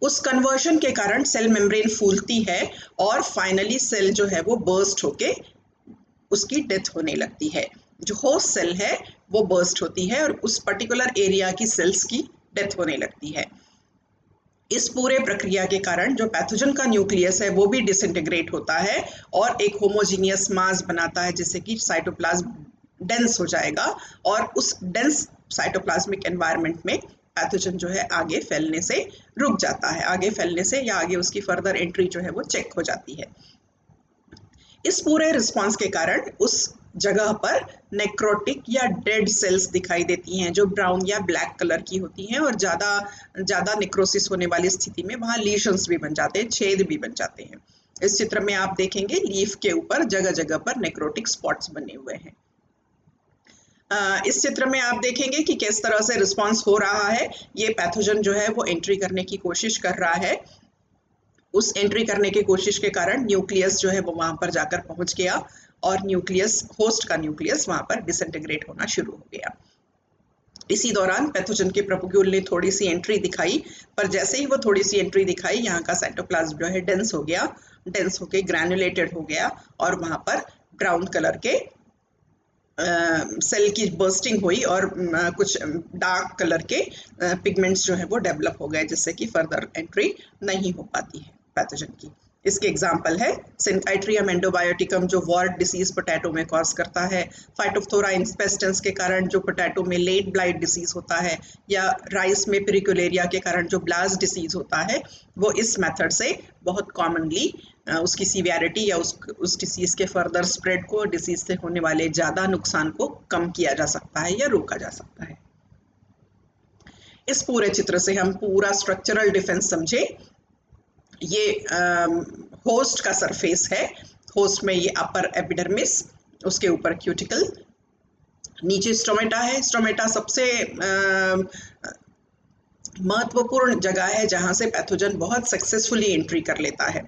उस कन्वर्शन के कारण सेल मेम्ब्रेन फूलती है और फाइनली सेल जो है वो बर्स्ट होके उसकी डेथ होने लगती है। जो होस्ट सेल है वो बर्स्ट होती है और उस पर्टिकुलर एरिया की सेल्स की डेथ होने लगती है। इस पूरे प्रक्रिया के कारण जो पैथोजन का न्यूक्लियस है वो भी डिसइंटीग्रेट होता है और एक होमोजीनियस मास बनाता है, जिससे कि साइटोप्लाज्म डेंस हो जाएगा, और उस डेंस साइटोप्लाज्मिक एनवायरनमेंट में पैथोजन जो है आगे फैलने से रुक जाता है। आगे फैलने से या आगे उसकी फर्दर एंट्री जो है वो चेक हो जाती है। इस पूरे रिस्पॉन्स के कारण उस जगह पर नेक्रोटिक या डेड सेल्स दिखाई देती हैं, जो ब्राउन या ब्लैक कलर की होती हैं, और ज़्यादा नेक्रोसिस होने वाली स्थिति में वहाँ लीशंस भी बन जाते हैं, छेद भी बन जाते हैं। इस चित्र में आप देखेंगे लीफ के ऊपर जगह जगह पर नेक्रोटिक स्पॉट्स बने हुए हैं। इस चित्र में आप देखेंगे कि किस तरह से रिस्पॉन्स हो रहा है। ये पैथोजन जो है वो एंट्री करने की कोशिश कर रहा है। उस एंट्री करने की कोशिश के कारण न्यूक्लियस जो है वो वहां पर जाकर पहुंच गया, और न्यूक्लियस, होस्ट का न्यूक्लियस वहां पर डिसइंटीग्रेट होना शुरू हो गया। इसी दौरान पैथोजन के प्रोपग्यूल ने थोड़ी सी एंट्री दिखाई, पर जैसे ही वो थोड़ी सी एंट्री दिखाई, यहाँ का साइटोप्लाज्म जो है डेंस होके ग्रैनुलेटेड हो गया, और वहां पर ब्राउन कलर के सेल की बर्स्टिंग हुई और कुछ डार्क कलर के पिगमेंट्स जो है वो डेवलप हो गए, जिससे कि फर्दर एंट्री नहीं हो पाती है पैथोजन की। इसके एग्जाम्पल है सिनकाइट्रियम एंडोबायोटिकम, जो वॉर्ट डिसीज पोटैटो में कॉज करता है, फाइटोप्थोरा इंस्पेस्टेंस के कारण जो पोटैटो में लेट ब्लाइट डिसीज होता है, या राइस में पेरिकुलेरिया के कारण जो ब्लास्ट डिसीज होता है, वो इस मेथड से बहुत कॉमनली उसकी सीवियरिटी या उस डिसीज के फर्दर स्प्रेड को, डिसीज से होने वाले ज़्यादा नुकसान को कम किया जा सकता है या रोका जा सकता है। इस पूरे चित्र से हम पूरा स्ट्रक्चरल डिफेंस समझे। ये होस्ट का सरफेस है। होस्ट में ये अपर एपिडर्मिस, उसके ऊपर क्यूटिकल, नीचे स्टोमेटा है। स्टोमेटा सबसे महत्वपूर्ण जगह है जहां से पैथोजन बहुत सक्सेसफुली एंट्री कर लेता है।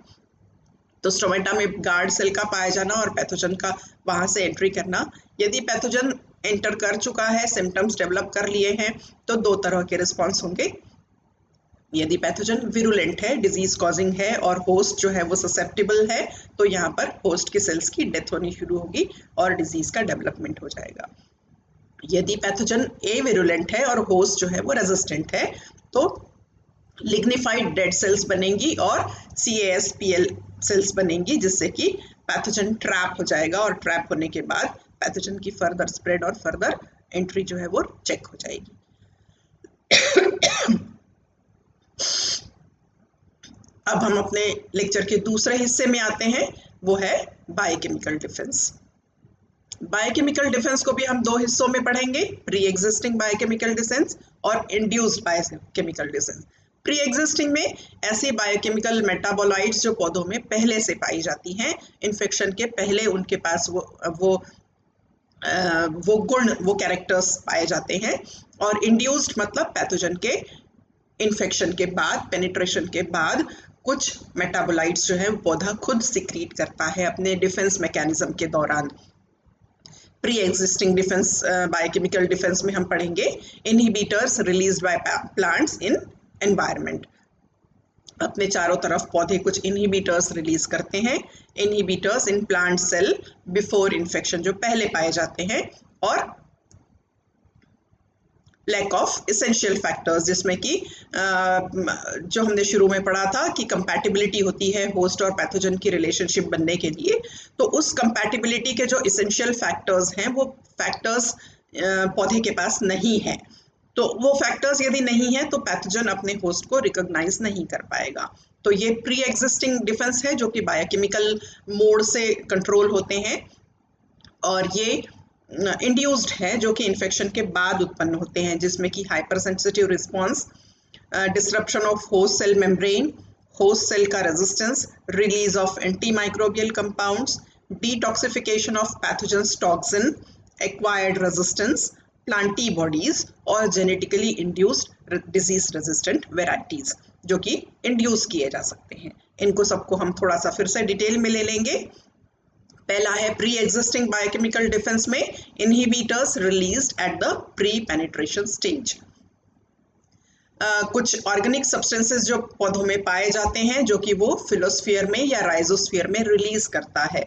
तो स्टोमेटा में गार्ड सेल का पाया जाना और पैथोजन का वहां से एंट्री करना। यदि पैथोजन एंटर कर चुका है, सिम्टम्स डेवलप कर लिए हैं, तो दो तरह के रिस्पॉन्स होंगे। यदि पैथोजन विरुलेंट है, डिजीज कॉजिंग है, और होस्ट जो है वो ससेप्टेबल है, तो यहाँ पर होस्ट के सेल्स की डेथ होनी शुरू होगी और डिजीज का डेवलपमेंट हो जाएगा। यदि पैथोजन ए विरुलेंट है और होस्ट जो है वो रेजिस्टेंट है, तो लिग्निफाइड डेड सेल्स बनेंगी और CASPL सेल्स बनेंगी, जिससे कि पैथोजन ट्रैप हो जाएगा, और ट्रैप होने के बाद पैथोजन की फर्दर स्प्रेड और फर्दर एंट्री जो है वो चेक हो जाएगी। अब हम अपने लेक्चर के दूसरे हिस्से में आते हैं, वो है बायोकेमिकल डिफेंस। बायोकेमिकल डिफेंस को भी हम दो हिस्सों में पढ़ेंगे, प्री एग्जिस्टिंग बायोकेमिकल डिफेंस और induced biochemical defence. Pre existing में ऐसे बायोकेमिकल मेटाबोलाइट्स जो पौधों में पहले से पाई जाती हैं, इन्फेक्शन के पहले उनके पास वो गुण, वो कैरेक्टर्स पाए जाते हैं। और इंड्यूस्ड मतलब पैथोजन के इन्फेक्शन के बाद, पेनिट्रेशन के बाद कुछ मेटाबोलाइट्स जो है पौधा खुद सिक्रीट करता है अपने डिफेंस मैकेनिज्म के दौरान। Pre existing defence biochemical defence में हम पढ़ेंगे inhibitors released by plants in environment. अपने चारों तरफ पौधे कुछ इनहिबिटर्स रिलीज करते हैं, inhibitors in plant cell before infection, जो पहले पाए जाते हैं। और लैक ऑफ इसेंशियल फैक्टर्स, जिसमें कि जो हमने शुरू में पढ़ा था कि कंपैटिबिलिटी होती है होस्ट और पैथोजन की रिलेशनशिप बनने के लिए, तो उस कंपैटिबिलिटी के जो इसेंशियल फैक्टर्स हैं वो फैक्टर्स पौधे के पास नहीं है। तो वो फैक्टर्स यदि नहीं है तो पैथोजन अपने होस्ट को रिकॉग्नाइज नहीं कर पाएगा। तो ये प्री एग्जिस्टिंग डिफेंस है जो कि बायोकेमिकल मोड से कंट्रोल होते हैं, और ये इंड्यूस्ड है जो कि इन्फेक्शन के बाद उत्पन्न होते हैं, जिसमें कि hypersensitive response, disruption of host cell membrane, host cell का resistance, release of antimicrobial compounds, detoxification of pathogens toxin, acquired resistance, plantibodies और genetically induced disease resistant varieties जो कि इंड्यूस किए जा सकते हैं। इनको सबको हम थोड़ा सा फिर से डिटेल में ले लेंगे। पहला है प्री एग्जिस्टिंग बायोकेमिकल डिफेंस में inhibitors released at the pre penetration stage. कुछ ऑर्गेनिक सब्सटेंसेस जो पौधों में पाए जाते हैं जो कि वो फिलोस्फीयर में या राइजोस्फीयर में रिलीज करता है।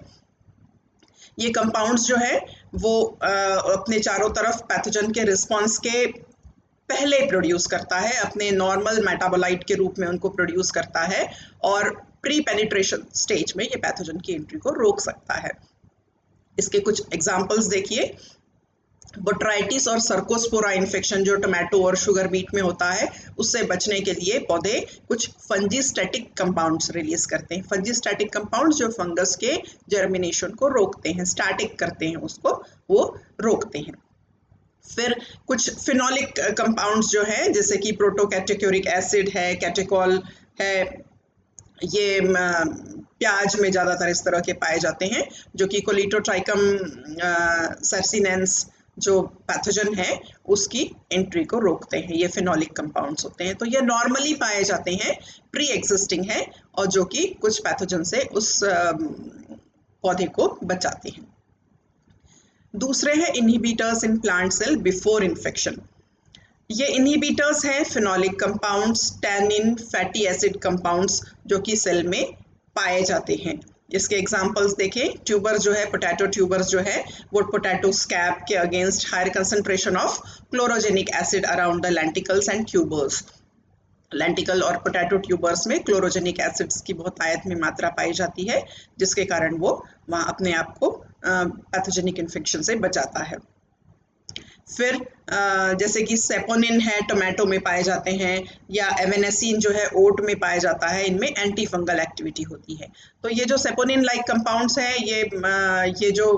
ये कंपाउंड्स जो है वो अपने चारों तरफ पैथोजन के रिस्पॉन्स के पहले प्रोड्यूस करता है, अपने नॉर्मल मेटाबोलाइट के रूप में उनको प्रोड्यूस करता है, और प्री पेनिट्रेशन स्टेज में ये पैथोजन की एंट्री को रोक सकता है। इसके कुछ एग्जांपल्स देखिए। बोट्राइटिस और सर्कोस्पोरा इन्फेक्शन जो टोमेटो और शुगर बीट में होता है, उससे बचने के लिए पौधे कुछ फंजीस्टैटिक कंपाउंड्स रिलीज करते हैं। फंजीस्टैटिक कंपाउंड्स जो फंगस के जर्मिनेशन को रोकते हैं, स्टैटिक करते हैं उसको, वो रोकते हैं। फिर कुछ फिनोलिक कंपाउंड्स जो है, जैसे कि प्रोटोकैटेक्यूरिक एसिड है, कैटेकॉल है, ये प्याज में ज़्यादातर इस तरह के पाए जाते हैं, जो कि कोलिटोट्राइकम सर्सिनेंस जो पैथोजन है उसकी एंट्री को रोकते हैं। ये फिनोलिक कंपाउंड्स होते हैं। तो ये नॉर्मली पाए जाते हैं, प्री एग्जिस्टिंग है, और जो कि कुछ पैथोजन से उस पौधे को बचाते हैं। दूसरे हैं inhibitors in plant cell before infection. ये इनहिबिटर्स हैं phenolic compounds, tannin, fatty acid compounds जो कि सेल में पाए जाते हैं। इसके एग्जांपल्स देखें। ट्यूबर जो है, पोटैटो ट्यूबर्स जो है, वो पोटैटो स्कैब के against higher concentration of chlorogenic acid around the lenticels and tubers. Lenticel और पोटैटो ट्यूबर्स में क्लोरोजेनिक एसिड्स की बहुत आयत में मात्रा पाई जाती है, जिसके कारण वो वहाँ अपने आप को पैथोजेनिक इन्फेक्शन से बचाता है। फिर जैसे कि सेपोनिन है, टोमेटो में पाए जाते हैं, या एवेनेसिन जो है ओट में पाया जाता है, इनमें एंटी फंगल एक्टिविटी होती है। तो ये जो सेपोनिन लाइक कंपाउंड्स हैं, ये जो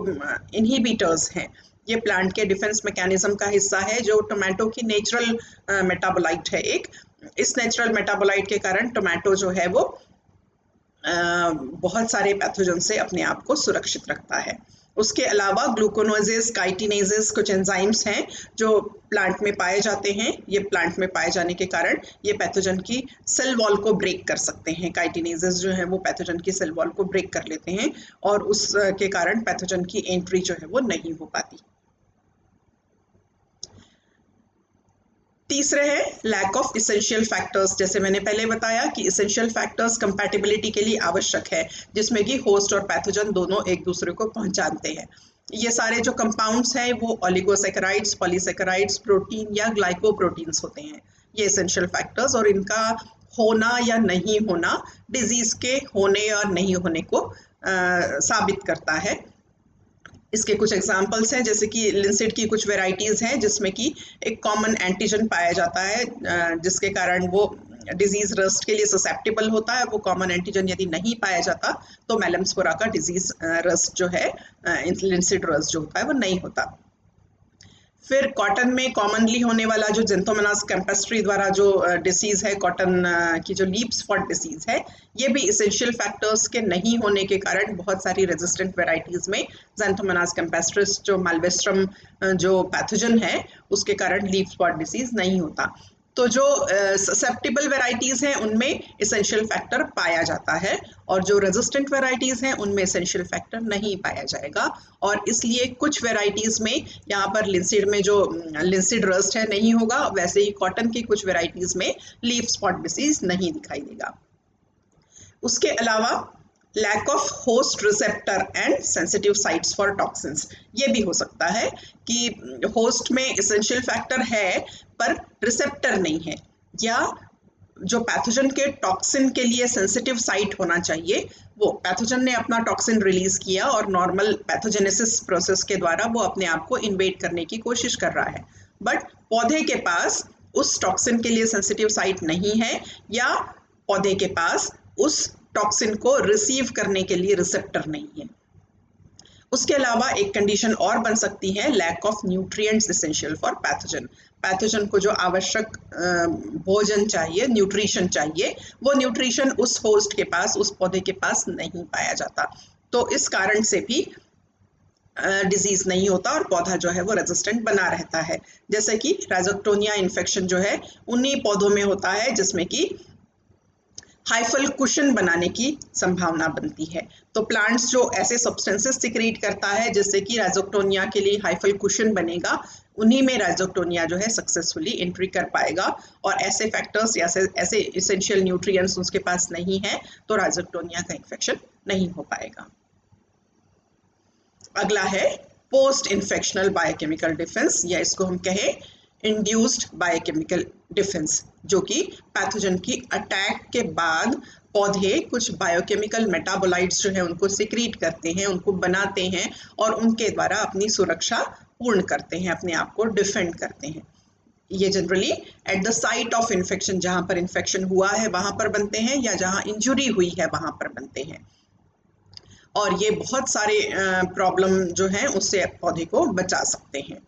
इनहिबिटर्स हैं, ये प्लांट के डिफेंस मैकेनिज्म का हिस्सा है, जो टोमेटो की नेचुरल मेटाबोलाइट है एक। इस नेचुरल मेटाबोलाइट के कारण टोमेटो जो है वो बहुत सारे पैथोजन से अपने आप को सुरक्षित रखता है। उसके अलावा ग्लूकोनोजेस, काइटिनेजेस कुछ एंजाइम्स हैं जो प्लांट में पाए जाते हैं। ये प्लांट में पाए जाने के कारण ये पैथोजन की सेल वॉल को ब्रेक कर सकते हैं। काइटिनेजेस जो है वो पैथोजन की सेल वॉल को ब्रेक कर लेते हैं, और उसके कारण पैथोजन की एंट्री जो है वो नहीं हो पाती। तीसरे है लैक ऑफ इसेंशियल फैक्टर्स। जैसे मैंने पहले बताया कि इसेंशियल फैक्टर्स कंपैटिबिलिटी के लिए आवश्यक है, जिसमें कि होस्ट और पैथोजन दोनों एक दूसरे को पहचानते हैं। ये सारे जो कंपाउंड्स हैं वो ओलिगोसैकेराइड्स, पॉलीसैकेराइड्स, प्रोटीन या ग्लाइकोप्रोटीन्स होते हैं। ये इसेंशियल फैक्टर्स, और इनका होना या नहीं होना डिजीज के होने या नहीं होने को साबित करता है। इसके कुछ एग्जाम्पल्स हैं, जैसे कि लिंसिड की कुछ वेराइटीज़ हैं जिसमें कि एक कॉमन एंटीजन पाया जाता है जिसके कारण वो डिजीज रस्ट के लिए ससेप्टेबल होता है। वो कॉमन एंटीजन यदि नहीं पाया जाता तो मैलमस्पोरा का डिजीज रस्ट जो है, लिंसिड रस्ट जो होता है वो नहीं होता। फिर कॉटन में कॉमनली होने वाला जो ज़ेंथोमोनास कैम्पेस्ट्री द्वारा जो डिसीज़ है, कॉटन की जो लीफ स्पॉट डिसीज़ है, ये भी इसेंशियल फैक्टर्स के नहीं होने के कारण बहुत सारी रेजिस्टेंट वेराइटीज़ में ज़ेंथोमोनास कैम्पेस्ट्रिस जो मालवेस्ट्रम जो पैथोजन है उसके कारण लीफ स्पॉट डिसीज़ नहीं होता। तो जो ससेप्टेबल वेराइटीज़ हैं उनमें इसेंशियल फैक्टर पाया जाता है और जो रेजिस्टेंट वेराइटीज़ हैं उनमें इसेंशियल फैक्टर नहीं पाया जाएगा। और इसलिए कुछ वेराइटीज़ में, यहाँ पर लिंसिड में जो लिंसिड रस्ट है नहीं होगा, वैसे ही कॉटन की कुछ वेराइटीज़ में लीफ स्पॉट डिसीज नहीं दिखाई देगा। उसके अलावा lack of host receptor and sensitive sites for toxins, ये भी हो सकता है कि होस्ट में इसेंशियल फैक्टर है पर रिसेप्टर नहीं है, या जो पैथोजन के टॉक्सिन के लिए सेंसिटिव साइट होना चाहिए, वो पैथोजन ने अपना टॉक्सिन रिलीज किया और नॉर्मल पैथोजेनेसिस प्रोसेस के द्वारा वो अपने आप को इन्वेड करने की कोशिश कर रहा है, बट पौधे के पास उस टॉक्सिन के लिए सेंसिटिव साइट नहीं है, या पौधे के पास उस टॉक्सिन को रिसीव करने के लिए रिसेप्टर नहीं है। उसके अलावा एक कंडीशन और बन सकती है lack of nutrients essential for pathogen. Pathogen को जो आवश्यक भोजन चाहिए, न्यूट्रिशन चाहिए, वो न्यूट्रिशन उस होस्ट के पास, उस पौधे के पास नहीं पाया जाता। तो इस कारण से भी डिजीज नहीं होता और पौधा जो है वो रेजिस्टेंट बना रहता है। जैसे कि राइजोक्टोनिया इन्फेक्शन जो है उन्हीं पौधों में होता है जिसमें कि हाइफल कुशन बनाने की संभावना बनती है। तो प्लांट्स जो ऐसे सब्सटेंसेस सिक्रीट करता है जिससे कि राइजोक्टोनिया के लिए हाइफल कुशन बनेगा, उन्हीं में राइजोक्टोनिया जो है सक्सेसफुली एंट्री कर पाएगा। और ऐसे फैक्टर्स या ऐसे इसेंशियल न्यूट्रिएंट्स उसके पास नहीं है तो राइजोक्टोनिया का इन्फेक्शन नहीं हो पाएगा। अगला है पोस्ट इन्फेक्शनल बायोकेमिकल डिफेंस, या इसको हम कहें इंड्यूस्ड बायोकेमिकल डिफेंस, जो कि पैथोजन की अटैक के बाद पौधे कुछ बायोकेमिकल मेटाबोलाइट्स जो है उनको सिक्रीट करते हैं, उनको बनाते हैं और उनके द्वारा अपनी सुरक्षा पूर्ण करते हैं, अपने आप को डिफेंड करते हैं। ये generally eight the site of infection, जहाँ पर इन्फेक्शन हुआ है वहाँ पर बनते हैं, या जहाँ इंजुरी हुई है वहाँ पर बनते हैं। और ये बहुत सारे प्रॉब्लम जो हैं उससे पौधे को बचा सकते हैं।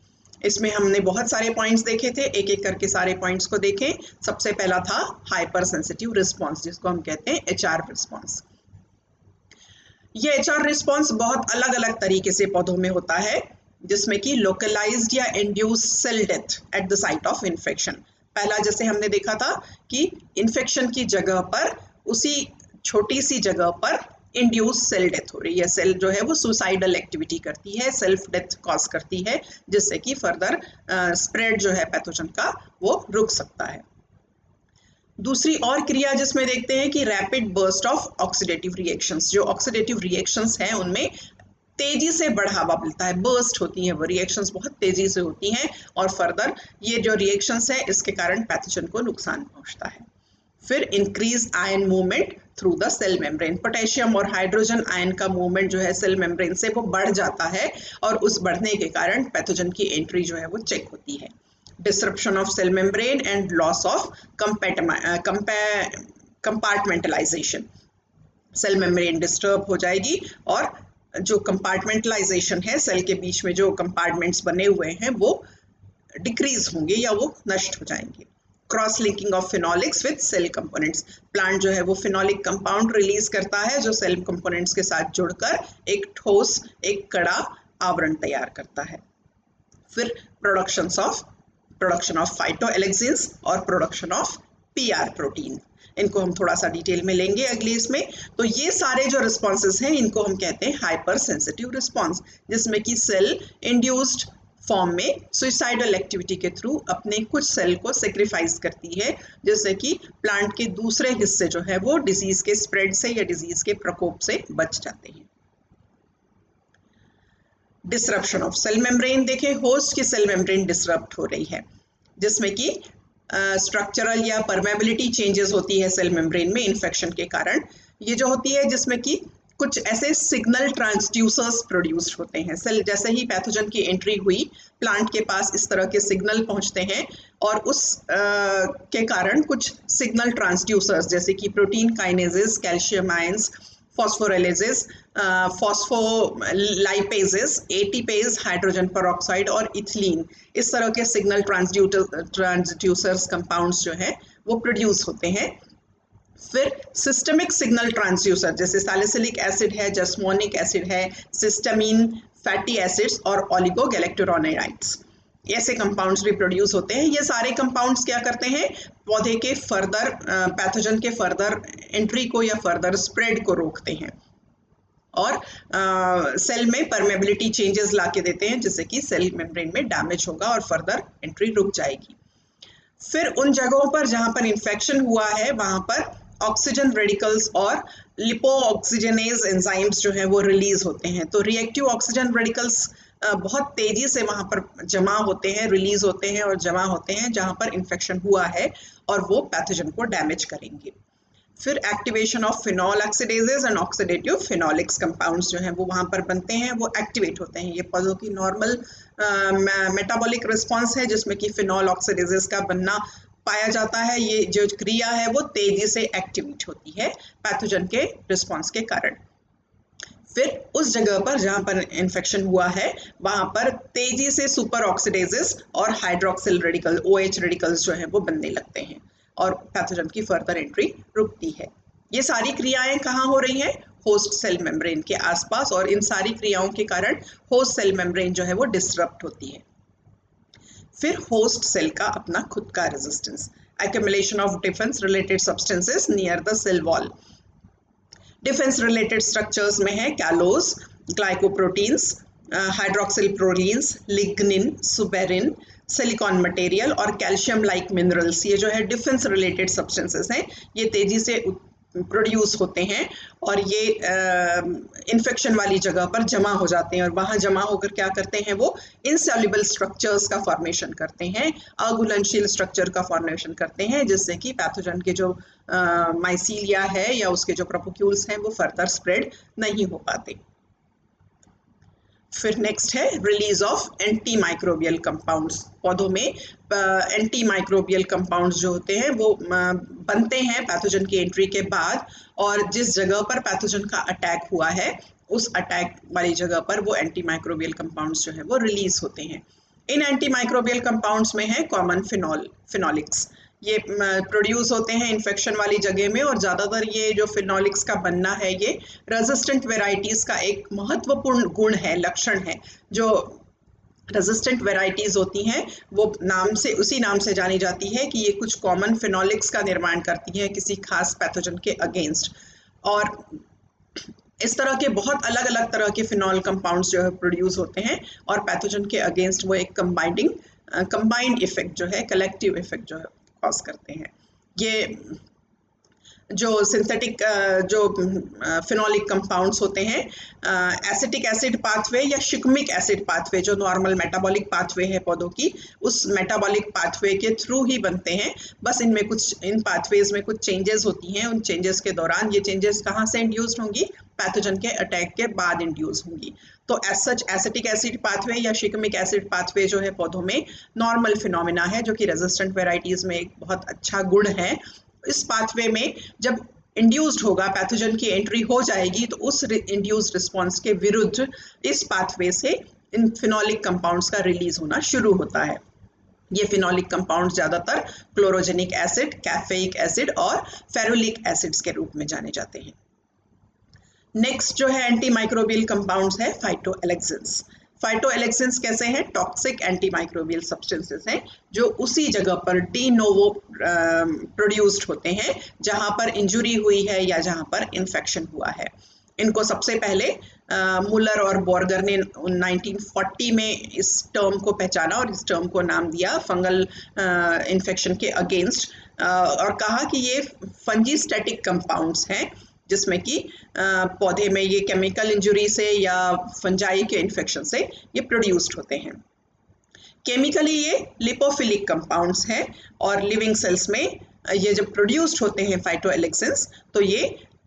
इसमें हमने बहुत सारे पॉइंट्स देखे थे, एक एक करके सारे पॉइंट्स को देखें। सबसे पहला था हाइपर सेंसिटिव रिस्पॉन्स, जिसको हम कहते हैं HR रिस्पॉन्स। ये HR रिस्पॉन्स बहुत अलग अलग तरीके से पौधों में होता है, जिसमें कि लोकलाइज्ड या induced cell death at the site of infection. पहला जैसे हमने देखा था कि इन्फेक्शन की जगह पर, उसी छोटी सी जगह पर इंड्यूस सेल डेथ हो रही है। सेल जो है वो सुसाइडल एक्टिविटी करती है, सेल्फ डेथ कॉज करती है, जिससे कि फर्दर स्प्रेड जो है पैथोजन का वो रुक सकता है। दूसरी और क्रिया जिसमें देखते हैं कि rapid burst of oxidative reactions. जो ऑक्सीडेटिव रिएक्शंस हैं उनमें तेजी से बढ़ावा मिलता है, बर्स्ट होती हैं वो रिएक्शंस, बहुत तेजी से होती हैं और फर्दर ये जो रिएक्शंस है इसके कारण पैथोजन को नुकसान पहुंचता है। फिर increase ion movement through the cell membrane. Potassium और हाइड्रोजन आयन का मूवमेंट जो है सेल मेम्ब्रेन से वो बढ़ जाता है और उस बढ़ने के कारण पैथोजन की एंट्री जो है वो चेक होती है। Disruption of cell membrane and loss of compartmentalisation. Cell membrane disturb हो जाएगी और जो कंपार्टमेंटलाइजेशन है, सेल के बीच में जो कंपार्टमेंट्स बने हुए हैं वो डिक्रीज होंगे या वो नष्ट हो जाएंगे। Cross linking of phenolics with cell components. Plant जो है वो फिनोलिक कंपाउंड रिलीज करता है जो सेल कंपोनेंट्स के साथ जुड़कर एक ठोस, एक कड़ा आवरण तैयार करता है। फिर प्रोडक्शन ऑफ फाइटोएलेक्सिन्स और प्रोडक्शन ऑफ PR प्रोटीन, इनको हम थोड़ा सा डिटेल में लेंगे अगले इसमें। तो ये सारे जो रिस्पॉन्सेज हैं इनको हम कहते हैं हाइपर सेंसिटिव रिस्पॉन्स, जिसमें कि सेल इंड्यूस्ड फॉर्म में सुइसाइडल एक्टिविटी के थ्रू अपने कुछ सेल को सेक्रीफाइस करती है, जिससे कि प्लांट के दूसरे हिस्से जो है वो डिजीज के स्प्रेड से या डिजीज के प्रकोप से बच जाते हैं। डिसरप्शन ऑफ सेल मेम्ब्रेन, देखें होस्ट की सेल मेम्ब्रेन डिसरप्ट हो रही है, जिसमें कि स्ट्रक्चरल या परमेबिलिटी चेंजेस होती है सेल मेम्ब्रेन में इन्फेक्शन के कारण। ये जो होती है जिसमें कि कुछ ऐसे सिग्नल ट्रांसड्यूसर्स प्रोड्यूस्ड होते हैं। सेल जैसे ही पैथोजन की एंट्री हुई प्लांट के पास इस तरह के सिग्नल पहुंचते हैं और उस के कारण कुछ सिग्नल ट्रांसड्यूसर्स जैसे कि protein kinases, calcium ions, phosphorylases, phospholipases, ATPase, hydrogen peroxide और इथिलीन, इस तरह के सिग्नल ट्रांसड्यूसर्स कंपाउंड्स जो है वो प्रोड्यूस होते हैं। फिर सिस्टमिक सिग्नल ट्रांसड्यूसर जैसे सैलिसिलिक एसिड है, जस्मोनिक एसिड है, सिस्टामीन, फैटी एसिड्स और ओलिगोगैलेक्टोरोनाइड्स, ऐसे कंपाउंड्स भी प्रोड्यूस होते हैं। ये सारे कंपाउंड्स क्या करते हैं, पौधे के फर्दर पैथोजन के फर्दर एंट्री को या फर्दर स्प्रेड को रोकते हैं और सेल में परमेबिलिटी चेंजेस ला के देते हैं जिससे कि सेल मेम्ब्रेन में डैमेज होगा और फर्दर एंट्री रुक जाएगी। फिर उन जगहों पर जहां पर इंफेक्शन हुआ है वहां पर ऑक्सीजन रेडिकल्स और लिपो ऑक्सीजनेज एंजाइम्स जो है वो रिलीज होते हैं। तो रिएक्टिव ऑक्सीजन रेडिकल्स बहुत तेजी से वहां पर जमा होते हैं, रिलीज होते हैं और जमा होते हैं जहां पर इंफेक्शन हुआ है और वो पैथोजन को डैमेज करेंगे। फिर activation of phenol oxidases and oxidative phenolics compounds जो हैं वो वहाँ पर बनते हैं, वो एक्टिवेट होते हैं। ये पौधों की नॉर्मल मेटाबॉलिक रिस्पॉन्स है जिसमें कि फिनॉल ऑक्सीडेजेस का बनना पाया जाता है। ये जो क्रिया है वो तेजी से एक्टिवेट होती है पैथोजन के रिस्पॉन्स के कारण। फिर उस जगह पर जहाँ पर इन्फेक्शन हुआ है वहाँ पर तेजी से सुपर ऑक्सीडेजेस और हाइड्रोक्सिल रेडिकल OH रेडिकल्स जो हैं वो बनने लगते हैं और पैथोजन की फर्दर एंट्री रुकती है। ये सारी क्रियाएं कहाँ हो रही हैं, होस्ट सेल मेम्ब्रेन के आसपास, और इन सारी क्रियाओं के कारण होस्ट सेल मेम्ब्रेन जो है वो डिसरप्ट होती है। फिर होस्ट सेल का अपना खुद का resistance, accumulation of defence related substances near the cell wall. Defence related structures में है callose, glycoproteins, hydroxyl proteins, lignin, suberin, silicon material और कैल्शियम लाइक मिनरल्स। ये जो है डिफेंस रिलेटेड सब्सटेंसेस हैं, ये तेजी से प्रोड्यूस होते हैं और ये इन्फेक्शन वाली जगह पर जमा हो जाते हैं और वहाँ जमा होकर क्या करते हैं, वो इनसॉल्युबल स्ट्रक्चर्स का फॉर्मेशन करते हैं, अघुलनशील स्ट्रक्चर का फॉर्मेशन करते हैं जिससे कि पैथोजन के जो माइसीलिया है या उसके जो प्रोपोक्यूल्स हैं वो फर्दर स्प्रेड नहीं हो पाते। फिर नेक्स्ट है release of antimicrobial compounds. पौधों में एंटी माइक्रोबियल कंपाउंड्स जो होते हैं वो बनते हैं पैथोजन की एंट्री के बाद, और जिस जगह पर पैथोजन का अटैक हुआ है उस अटैक वाली जगह पर वो एंटी माइक्रोबियल कंपाउंड्स जो है वो रिलीज होते हैं। इन एंटी माइक्रोबियल कंपाउंड्स में है कॉमन फिनोलिक्स, ये प्रोड्यूस होते हैं इन्फेक्शन वाली जगह में, और ज़्यादातर ये जो फिनोलिक्स का बनना है ये रेजिस्टेंट वेराइटीज़ का एक महत्वपूर्ण गुण है, लक्षण है। जो रेजिस्टेंट वेराइटीज़ होती हैं वो उसी नाम से जानी जाती है कि ये कुछ कॉमन फिनोलिक्स का निर्माण करती हैं किसी खास पैथोजन के अगेंस्ट, और इस तरह के बहुत अलग अलग तरह के फिनॉल कंपाउंड्स जो है प्रोड्यूस होते हैं और पैथोजन के अगेंस्ट वो एक कंबाइंड इफेक्ट जो है, कलेक्टिव इफेक्ट जो है कॉज करते हैं। ये जो सिंथेटिक जो फिनोलिक कंपाउंड्स होते हैं, एसिटिक एसिड पाथवे या शिकमिक एसिड पाथवे जो नॉर्मल मेटाबॉलिक पाथवे है पौधों की, उस मेटाबॉलिक पाथवे के थ्रू ही बनते हैं। बस इनमें इन पाथवेज में कुछ चेंजेस होती हैं, उन चेंजेस के दौरान ये चेंजेस कहाँ से इंड्यूस्ड होंगी, पैथोजन के अटैक के बाद इंड्यूस होंगी। तो as such acetic acid pathway या शिकमिक एसिड पाथवे जो है पौधों में नॉर्मल फिनोमिना है जो कि रेजिस्टेंट वेराइटीज में एक बहुत अच्छा गुण है। इस पाथवे में जब इंड्यूस्ड होगा, पैथोजन की एंट्री हो जाएगी, तो उस इंड्यूस्ड रिस्पॉन्स के विरुद्ध इस पाथवे से इन फिनोलिक कंपाउंड्स का रिलीज होना शुरू होता है। ये फिनोलिक कंपाउंड्स ज़्यादातर क्लोरोजेनिक एसिड, कैफेइक एसिड और फेरुलिक एसिड्स के रूप में जाने जाते हैं। नेक्स्ट जो है एंटी माइक्रोबियल कंपाउंड्स है फाइटोएलेक्सिन्स। फाइटोएलेक्सिन्स कैसे हैं, टॉक्सिक एंटी माइक्रोबियल सब्सटेंसेस हैं जो उसी जगह पर डी नोवो प्रोड्यूस्ड होते हैं जहां पर इंजुरी हुई है या जहां पर इन्फेक्शन हुआ है। इनको सबसे पहले मुलर और बॉर्गर ने 1940 में इस टर्म को पहचाना और इस टर्म को नाम दिया फंगल इन्फेक्शन के अगेंस्ट, और कहा कि ये फंजीस्टैटिक कंपाउंड्स हैं जिसमें कि पौधे में ये केमिकल इंजुरी से या फंजाई के इन्फेक्शन से ये प्रोड्यूस्ड होते हैं। केमिकली ये लिपोफिलिक कंपाउंड्स हैं और लिविंग सेल्स में ये जब प्रोड्यूस्ड होते हैं फाइटोएलेक्सिन्स तो ये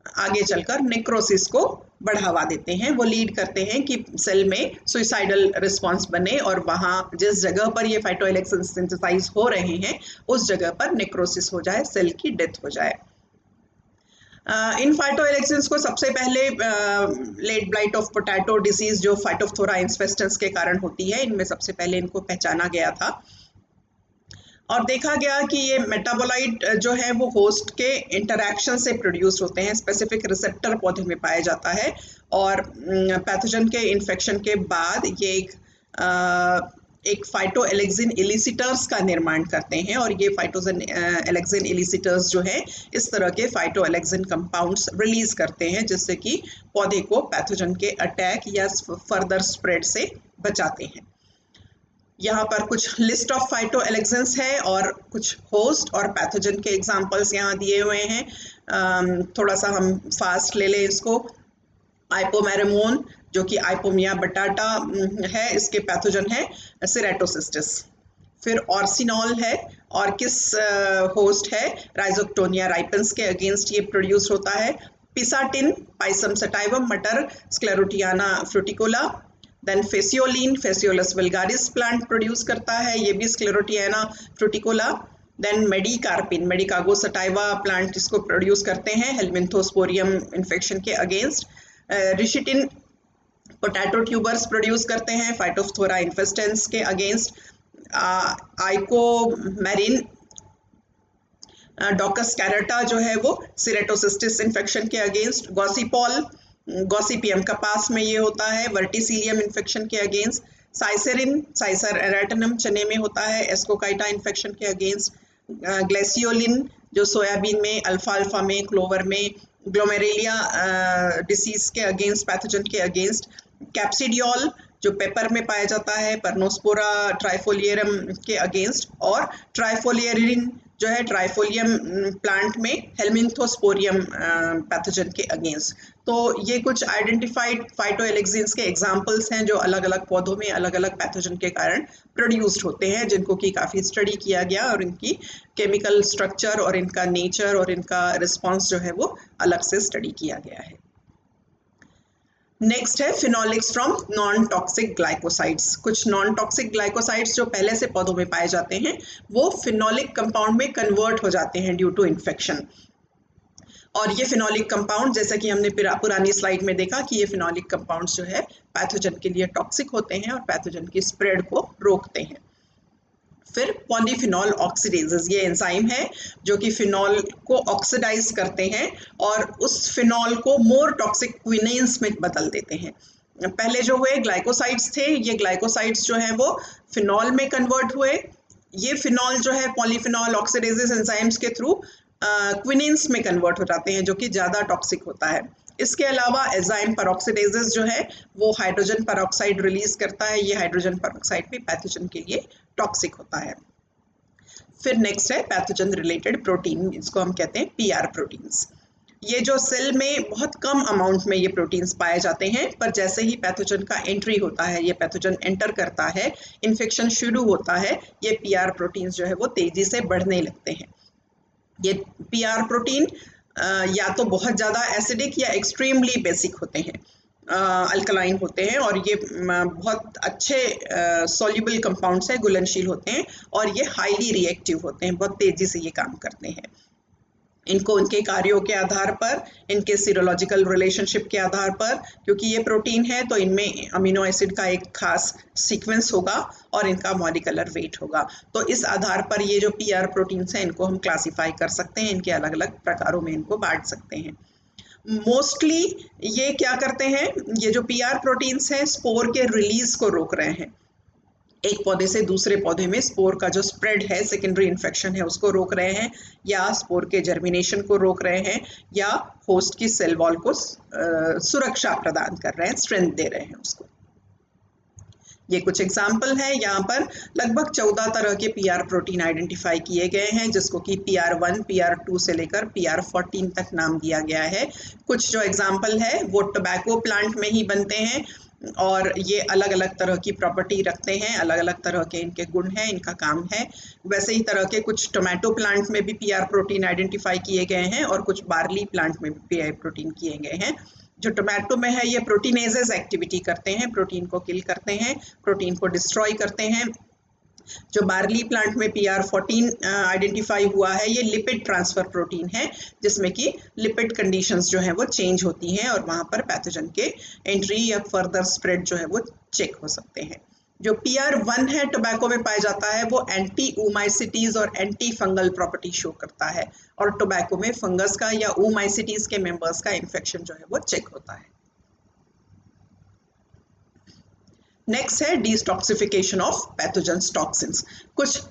आगे चलकर नेक्रोसिस को बढ़ावा देते हैं, वो लीड करते हैं कि सेल में सुइसाइडल रिस्पॉन्स बने और वहाँ जिस जगह पर ये फाइटोएलेक्सिन सिंथेसाइज हो रहे हैं उस जगह पर नेक्रोसिस हो जाए, सेल की डेथ हो जाए। इन फाइटोएलेक्सिन्स को सबसे पहले late blight of potato disease जो फाइटोप्थोरा इन्फेस्टेंस के कारण होती है, इनमें सबसे पहले इनको पहचाना गया था और देखा गया कि ये मेटाबोलाइट जो है वो होस्ट के इंटरैक्शन से प्रोड्यूस होते हैं, स्पेसिफिक रिसेप्टर पौधे में पाया जाता है और पैथोजन के इन्फेक्शन के बाद ये एक फाइटोएलेक्सिन इलिसिटर्स का निर्माण करते हैं और ये फाइटोजन एलेक्सिन इलिसिटर्स जो है इस तरह के फाइटोएलेक्सिन कंपाउंड्स रिलीज करते हैं जिससे कि पौधे को पैथोजन के अटैक या फर्दर स्प्रेड से बचाते हैं। यहाँ पर कुछ लिस्ट ऑफ फाइटोएलेक्सिन्स है और कुछ होस्ट और पैथोजन के एग्जांपल्स यहाँ दिए हुए हैं। थोड़ा सा हम फास्ट ले लें इसको। आइपोमेरेमोन जो कि आइपोमिया बटाटा है, इसके पैथोजन है सेरेटोसिस्टिस। फिर ऑर्सिनॉल है और किस होस्ट है, राइजोक्टोनिया राइपेंस के अगेंस्ट ये प्रोड्यूस होता है। पिसाटिन पाइसम सटाइवम मटर स्क्लेरोटियाना फ्रूटिकोला। देन फेसियोलिन फेसियोलस वल्गारिस प्लांट प्रोड्यूस करता है, ये भी स्क्लेरोटियाना फ्रूटिकोला। देन मेडिकार्पिन मेडिकागो सटाइवा प्लांट इसको प्रोड्यूस करते हैं हेलमिंथोस्पोरियम इन्फेक्शन के अगेंस्ट। रिशिटिन पोटैटो ट्यूबर्स प्रोड्यूस करते हैं फाइटोप्थोरा इन्फेस्टेंस के अगेंस्ट। आइकोमेरिन डॉकस कैरेटा जो है वो सिरेटोसिस्टिस इन्फेक्शन के अगेंस्ट। गॉसिपॉल गॉसिपियम कपास में ये होता है वर्टिसिलियम इन्फेक्शन के अगेंस्ट। साइसेरिन साइसर एराटनम चने में होता है एस्कोकाइटा इन्फेक्शन के अगेंस्ट। ग्लेसियोलिन जो सोयाबीन में, अल्फाल्फा में, क्लोवर में, ग्लोमेरेलिया डिसीज के अगेंस्ट पैथोजन के अगेंस्ट। कैप्सिडियोल जो पेपर में पाया जाता है परनोस्पोरा ट्राइफोलियरम के अगेंस्ट। और ट्राइफोलियरिन जो है ट्राइफोलियम प्लांट में हेलमिंथोस्पोरियम पैथोजन के अगेंस्ट। तो ये कुछ आइडेंटिफाइड फाइटोएलेक्सिन्स के एग्जांपल्स हैं जो अलग अलग पौधों में अलग अलग पैथोजन के कारण प्रोड्यूस्ड होते हैं, जिनको कि काफ़ी स्टडी किया गया और इनकी केमिकल स्ट्रक्चर और इनका नेचर और इनका रिस्पॉन्स जो है वो अलग से स्टडी किया गया है। नेक्स्ट है phenolics from non toxic glycosides. कुछ नॉन टॉक्सिक ग्लाइकोसाइड्स जो पहले से पौधों में पाए जाते हैं वो फिनोलिक कंपाउंड में कन्वर्ट हो जाते हैं ड्यू टू इन्फेक्शन। और ये फिनोलिक कंपाउंड जैसा कि हमने पुरानी स्लाइड में देखा कि ये फिनोलिक कंपाउंड्स जो है पैथोजन के लिए टॉक्सिक होते हैं और पैथोजन की स्प्रेड को रोकते हैं। फिर पॉलीफिनॉल ऑक्सीडेजेस, ये एंजाइम है जो कि फिनॉल को ऑक्सीडाइज करते हैं और उस फिनॉल को मोर टॉक्सिक क्विनेन्स में बदल देते हैं। पहले जो हुए ग्लाइकोसाइड्स थे, ये ग्लाइकोसाइड्स जो है वो फिनॉल में कन्वर्ट हुए। ये फिनॉल जो है पॉलीफिनॉल ऑक्सीडेजेस एंजाइम्स के थ्रू क्विनेन्स में कन्वर्ट हो जाते हैं जो कि ज़्यादा टॉक्सिक होता है। इसके अलावा एंजाइम पेरोक्सीडेजेस जो है वो हाइड्रोजन पेरोक्साइड रिलीज करता है। ये हाइड्रोजन पेरोक्साइड भी पैथोजन के लिए टॉक्सिक होता है। फिर नेक्स्ट है पैथोजन रिलेटेड प्रोटीन, इसको हम कहते हैं पीआर प्रोटीन्स। ये जो सेल में बहुत कम अमाउंट में ये प्रोटीन्स पाए जाते हैं, पर जैसे ही पैथोजन का एंट्री होता है, ये पैथोजन एंटर करता है, इन्फेक्शन शुरू होता है, ये पीआर प्रोटीन्स जो है वो तेजी से बढ़ने लगते हैं। ये पीआर प्रोटीन या तो बहुत ज़्यादा एसिडिक या एक्सट्रीमली बेसिक होते हैं, अल्कलाइन होते हैं और ये बहुत अच्छे सॉल्युबल कंपाउंड्स हैं, घुलनशील होते हैं और ये हाईली रिएक्टिव होते हैं, बहुत तेज़ी से ये काम करते हैं। इनको उनके कार्यों के आधार पर, इनके सीरोलॉजिकल रिलेशनशिप के आधार पर, क्योंकि ये प्रोटीन है तो इनमें अमीनो एसिड का एक खास सीक्वेंस होगा और इनका मॉलिक्यूलर वेट होगा। तो इस आधार पर ये जो पीआर प्रोटीन्स हैं इनको हम क्लासीफाई कर सकते हैं, इनके अलग अलग प्रकारों में इनको बांट सकते हैं। मोस्टली ये क्या करते हैं, ये जो पीआर प्रोटीन्स हैं स्पोर के रिलीज को रोक रहे हैं। एक पौधे से दूसरे पौधे में स्पोर का जो स्प्रेड है, सेकेंडरी इन्फेक्शन है, उसको रोक रहे हैं, या स्पोर के जर्मिनेशन को रोक रहे हैं, या होस्ट की सेल वॉल को सुरक्षा प्रदान कर रहे हैं, स्ट्रेंथ दे रहे हैं उसको। ये कुछ एग्जाम्पल है। यहाँ पर लगभग 14 तरह के पीआर प्रोटीन आइडेंटिफाई किए गए हैं, जिसको कि PR1, PR2 से लेकर PR14 तक नाम दिया गया है। कुछ जो एग्जाम्पल है वो टोबैको प्लांट में ही बनते हैं, और ये अलग अलग तरह की प्रॉपर्टी रखते हैं, अलग अलग तरह के इनके गुण हैं, इनका काम है। वैसे ही तरह के कुछ टोमेटो प्लांट में भी पीआर प्रोटीन आइडेंटिफाई किए गए हैं और कुछ बार्ली प्लांट में भी पीआर प्रोटीन किए गए हैं। जो टोमेटो में है ये प्रोटीनेजेस एक्टिविटी करते हैं, प्रोटीन को किल करते हैं, प्रोटीन को डिस्ट्रॉय करते हैं। जो बार्ली प्लांट में PR14 आइडेंटिफाई हुआ है ये लिपिड ट्रांसफर प्रोटीन है, जिसमें कि लिपिड कंडीशंस जो है वो चेंज होती हैं और वहाँ पर पैथोजन के एंट्री या फर्दर स्प्रेड जो है वो चेक हो सकते हैं। जो PR1 है टोबैको में पाया जाता है वो एंटी ऊमाइसिटीज और एंटी फंगल प्रॉपर्टी शो करता है, और टोबैको में फंगस का या ऊमाइसिटीज के मेंबर्स का इन्फेक्शन जो है वो चेक होता है। नेक्स्ट है डिटॉक्सिफिकेशन ऑफ पैथोजेंस टॉक्सिन्स। कुछ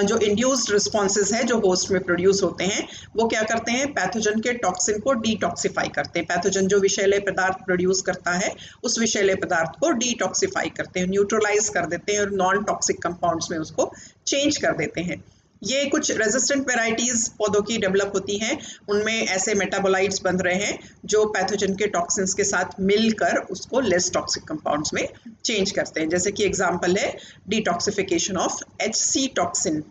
जो इंड्यूस्ड रिस्पॉन्सेज है जो होस्ट में प्रोड्यूस होते हैं वो क्या करते हैं, पैथोजन के टॉक्सिन को डिटॉक्सिफाई करते हैं। पैथोजन जो विषैले पदार्थ प्रोड्यूस करता है उस विषैले पदार्थ को डिटॉक्सिफाई करते हैं, न्यूट्रलाइज कर देते हैं और नॉन टॉक्सिक कंपाउंड्स में उसको चेंज कर देते हैं। ये कुछ रेजिस्टेंट वेराइटीज पौधों की डेवलप होती हैं, उनमें ऐसे मेटाबोलाइट्स बन रहे हैं जो पैथोजन के टॉक्सिन्स के साथ मिलकर उसको लेस टॉक्सिक कंपाउंड्स में चेंज करते हैं। जैसे कि एग्जांपल है डिटॉक्सिफिकेशन ऑफ HC टॉक्सिन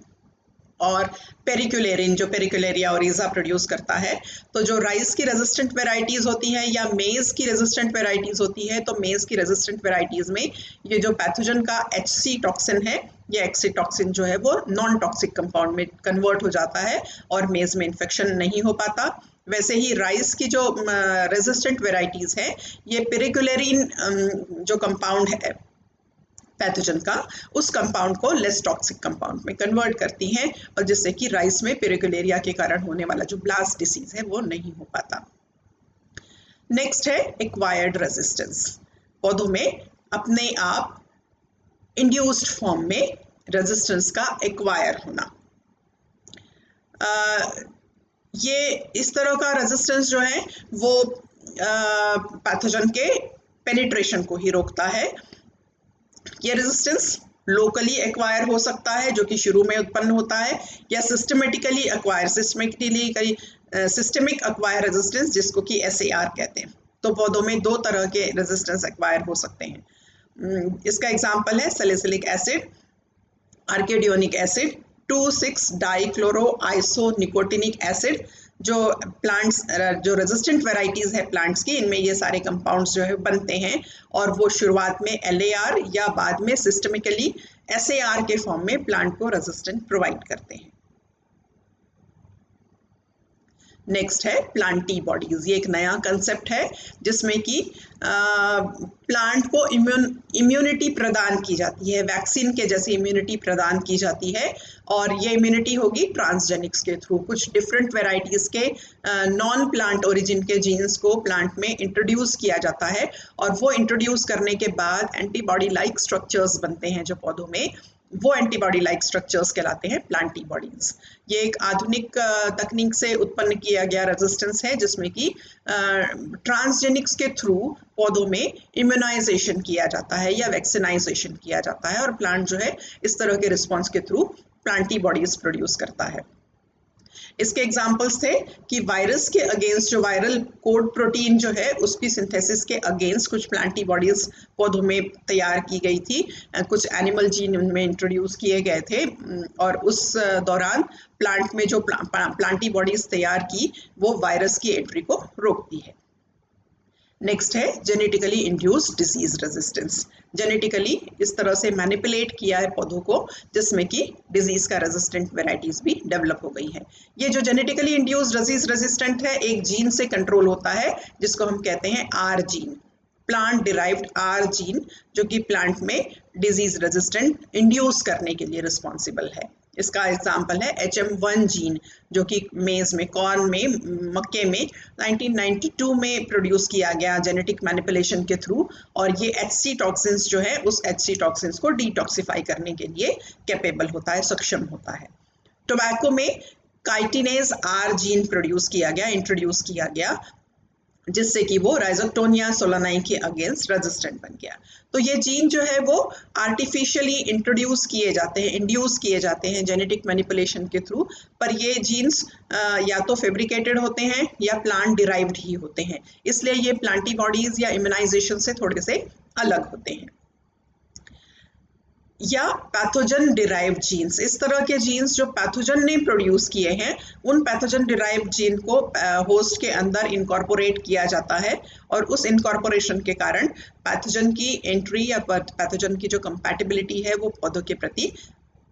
और पेरिकुलेरिन जो पेरिकुलेरिया ओरिजा प्रोड्यूस करता है। तो जो राइस की रेजिस्टेंट वेराइटीज होती है या मेज की रेजिस्टेंट वेराइटीज होती है, तो मेज की रेजिस्टेंट वेराइटीज में ये जो पैथोजन का HC टॉक्सिन है, ये एक्सी टॉक्सिन जो है वो नॉन टॉक्सिक कंपाउंड में कन्वर्ट हो जाता है और मेज में इन्फेक्शन नहीं हो पाता। वैसे ही राइस की जो रेजिस्टेंट वेराइटीज है ये पेरिकुलेरिन जो कंपाउंड है पैथोजन का, उस कंपाउंड को लेस टॉक्सिक कंपाउंड में कन्वर्ट करती हैं और जिससे कि राइस में पेरिकुलेरिया के कारण होने वाला जो ब्लास्ट डिसीज है वो नहीं हो पाता। नेक्स्ट है एक्वायर्ड रेजिस्टेंस। पौधों में अपने आप इंड्यूस्ड फॉर्म में रेजिस्टेंस का एक्वायर होना। ये इस तरह का रेजिस्टेंस जो है वो पैथोजन के पेनिट्रेशन को ही रोकता है। ये रेजिस्टेंस लोकली एक्वायर हो सकता है जो कि शुरू में उत्पन्न होता है, या systematically acquire systemic acquire resistance जिसको कि SAR कहते हैं। तो पौधों में दो तरह के रेजिस्टेंस एक्वायर हो सकते हैं। इसका एग्जांपल है सैलिसिलिक एसिड, आर्किडोनिक एसिड, 2,6-डाइक्लोरो आइसोनिकोटिनिक एसिड। जो प्लांट्स जो रेजिस्टेंट वेराइटीज है प्लांट्स की, इनमें ये सारे कंपाउंड्स जो है बनते हैं और वो शुरुआत में LAR या बाद में सिस्टमिकली SAR के फॉर्म में प्लांट को रेजिस्टेंट प्रोवाइड करते हैं। नेक्स्ट है प्लांटी बॉडीज। ये एक नया कंसेप्ट है जिसमें कि प्लांट को इम्यूनिटी प्रदान की जाती है, वैक्सीन के जैसी इम्यूनिटी प्रदान की जाती है, और ये इम्यूनिटी होगी ट्रांसजेनिक्स के थ्रू। कुछ डिफरेंट वेराइटीज के नॉन प्लांट ओरिजिन के जीन्स को प्लांट में इंट्रोड्यूस किया जाता है और वो इंट्रोड्यूस करने के बाद एंटीबॉडी लाइक स्ट्रक्चर्स बनते हैं जो पौधों में, वो एंटीबॉडी लाइक स्ट्रक्चर्स कहलाते हैं प्लांटी बॉडीज। ये एक आधुनिक तकनीक से उत्पन्न किया गया रेजिस्टेंस है जिसमें कि ट्रांसजेनिक्स के थ्रू पौधों में इम्यूनाइजेशन किया जाता है या वैक्सीनाइजेशन किया जाता है और प्लांट जो है इस तरह के रिस्पॉन्स के थ्रू प्लांटी बॉडीज प्रोड्यूस करता है। इसके एग्जाम्पल्स थे कि वायरस के अगेंस्ट जो वायरल कोड प्रोटीन जो है उसकी सिंथेसिस के अगेंस्ट कुछ प्लांटी बॉडीज पौधों में तैयार की गई थी, कुछ एनिमल जीन उनमें इंट्रोड्यूस किए गए थे और उस दौरान प्लांट में जो प्लांटी बॉडीज तैयार की वो वायरस की एंट्री को रोकती है। नेक्स्ट है genetically induced disease resistance. Genetically इस तरह से मैनिपुलेट किया है पौधों को जिसमें कि डिजीज का रेजिस्टेंट वेराइटीज भी डेवलप हो गई है। ये जो जेनेटिकली इंड्यूस्ड डिजीज रेजिस्टेंट है एक जीन से कंट्रोल होता है जिसको हम कहते हैं R gene, plant derived R gene, जो कि प्लांट में डिजीज रेजिस्टेंट इंड्यूस करने के लिए रिस्पॉन्सिबल है। इसका एग्जाम्पल है HM1 जीन जो कि मेज में, कॉर्न में, मक्के में 1992 में प्रोड्यूस किया गया जेनेटिक मैनिपुलेशन के थ्रू, और ये HC टॉक्सिन्स जो है उस HC टॉक्सिन्स को डिटॉक्सिफाई करने के लिए कैपेबल होता है, सक्षम होता है। टोबैको में काइटिनेज R जीन इंट्रोड्यूस किया गया जिससे कि वो राइजोक्टोनिया सोलानाई के अगेंस्ट रेजिस्टेंट बन गया। तो ये जीन जो है वो आर्टिफिशियली इंट्रोड्यूस किए जाते हैं, इंड्यूस किए जाते हैं जेनेटिक मैनिपुलेशन के थ्रू, पर ये जीन्स या तो फैब्रिकेटेड होते हैं या प्लांट डिराइव्ड ही होते हैं, इसलिए ये प्लांटी बॉडीज या इम्यूनाइजेशन से थोड़े से अलग होते हैं। या पैथोजन डिराइव्ड जीन्स, इस तरह के जीन्स जो पैथोजन ने प्रोड्यूस किए हैं, उन पैथोजन डिराइव्ड जीन को होस्ट के अंदर इनकॉर्पोरेट किया जाता है और उस इनकॉर्पोरेशन के कारण पैथोजन की एंट्री या पैथोजन की जो कंपैटिबिलिटी है वो पौधों के प्रति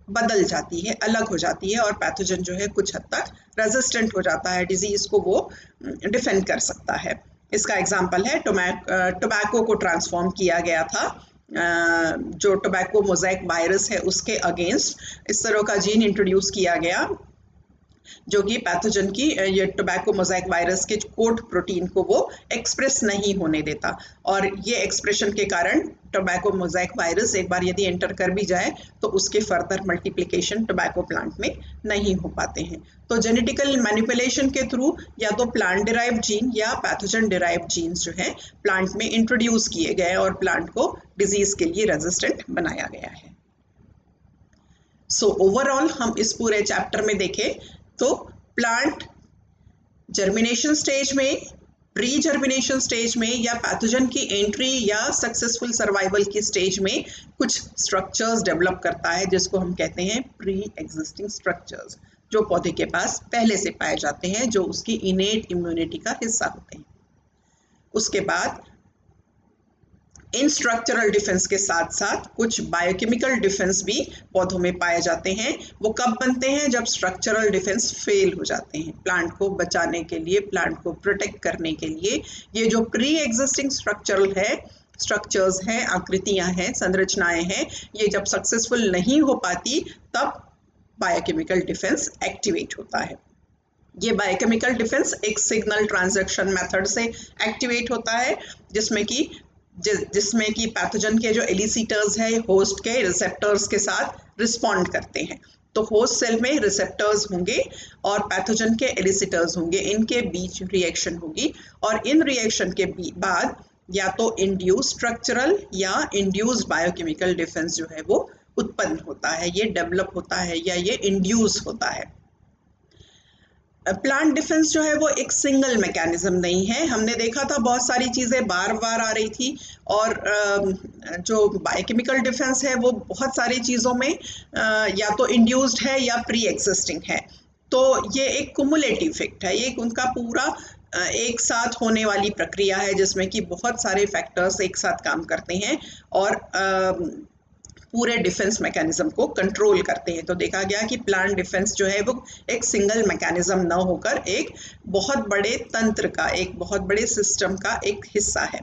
बदल जाती है, अलग हो जाती है और पैथोजन जो है कुछ हद तक रेजिस्टेंट हो जाता है, डिजीज को वो डिफेंड कर सकता है। इसका एग्जाम्पल है टोबैको को ट्रांसफॉर्म किया गया था, जो टोबैको मोज़ेक वायरस है उसके अगेंस्ट इस तरह का जीन इंट्रोड्यूस किया गया जो कि पैथोजन की ये टोबैको मोज़ेक वायरस के कोट प्रोटीन को वो एक्सप्रेस नहीं होने देता और ये एक्सप्रेशन के कारण टोबैको मोज़ेक वायरस एक बार यदि एंटर कर भी जाए तो उसके फर्दर मल्टीप्लिकेशन टोबैको प्लांट में नहीं हो पाते हैं। तो जेनेटिकल मैनिपुलेशन के थ्रू या तो प्लांट डिराइव्ड जीन या पैथोजन डिराइव्ड जीन्स जो है प्लांट में इंट्रोड्यूस किए गए और प्लांट को डिजीज के लिए रेजिस्टेंट बनाया गया है। सो ओवरऑल हम इस पूरे चैप्टर में देखें तो प्लांट जर्मिनेशन स्टेज में, प्री जर्मिनेशन स्टेज में या पैथोजन की एंट्री या सक्सेसफुल सर्वाइवल की स्टेज में कुछ स्ट्रक्चर्स डेवलप करता है जिसको हम कहते हैं प्री एग्जिस्टिंग स्ट्रक्चर्स, जो पौधे के पास पहले से पाए जाते हैं, जो उसकी इनेट इम्यूनिटी का हिस्सा होते हैं। उसके बाद इन स्ट्रक्चरल डिफेंस के साथ साथ कुछ बायोकेमिकल डिफेंस भी पौधों में पाए जाते हैं। वो कब बनते हैं? जब स्ट्रक्चरल डिफेंस फेल हो जाते हैं। प्लांट को बचाने के लिए, प्लांट को प्रोटेक्ट करने के लिए ये जो प्री एग्जिस्टिंग स्ट्रक्चर्स हैं, आकृतियां हैं, संरचनाएं हैं, ये जब सक्सेसफुल नहीं हो पाती तब बायोकेमिकल डिफेंस एक्टिवेट होता है। ये बायोकेमिकल डिफेंस एक सिग्नल ट्रांसडक्शन मेथड से एक्टिवेट होता है जिसमें कि पैथोजन के जो एलिसिटर्स है होस्ट के रिसेप्टर्स के साथ रिस्पॉन्ड करते हैं। तो होस्ट सेल में रिसेप्टर्स होंगे और पैथोजन के एलिसिटर्स होंगे, इनके बीच रिएक्शन होगी और इन रिएक्शन के बाद या तो इंड्यूस स्ट्रक्चरल या इंड्यूस बायोकेमिकल डिफेंस जो है वो उत्पन्न होता है, ये डेवलप होता है या ये इंड्यूस होता है। प्लांट डिफेंस जो है वो एक सिंगल मैकेनिज्म नहीं है। हमने देखा था बहुत सारी चीज़ें बार बार आ रही थी और जो बायोकेमिकल डिफेंस है वो बहुत सारी चीज़ों में या तो इंड्यूस्ड है या प्री एग्जिस्टिंग है। तो ये एक कुमुलेटिव इफेक्ट है, ये उनका पूरा एक साथ होने वाली प्रक्रिया है जिसमें कि बहुत सारे फैक्टर्स एक साथ काम करते हैं और पूरे डिफेंस मैकेनिज्म को कंट्रोल करते हैं। तो देखा गया कि प्लांट डिफेंस जो है वो एक सिंगल मैकेनिज्म न होकर एक बहुत बड़े तंत्र का, एक बहुत बड़े सिस्टम का एक हिस्सा है।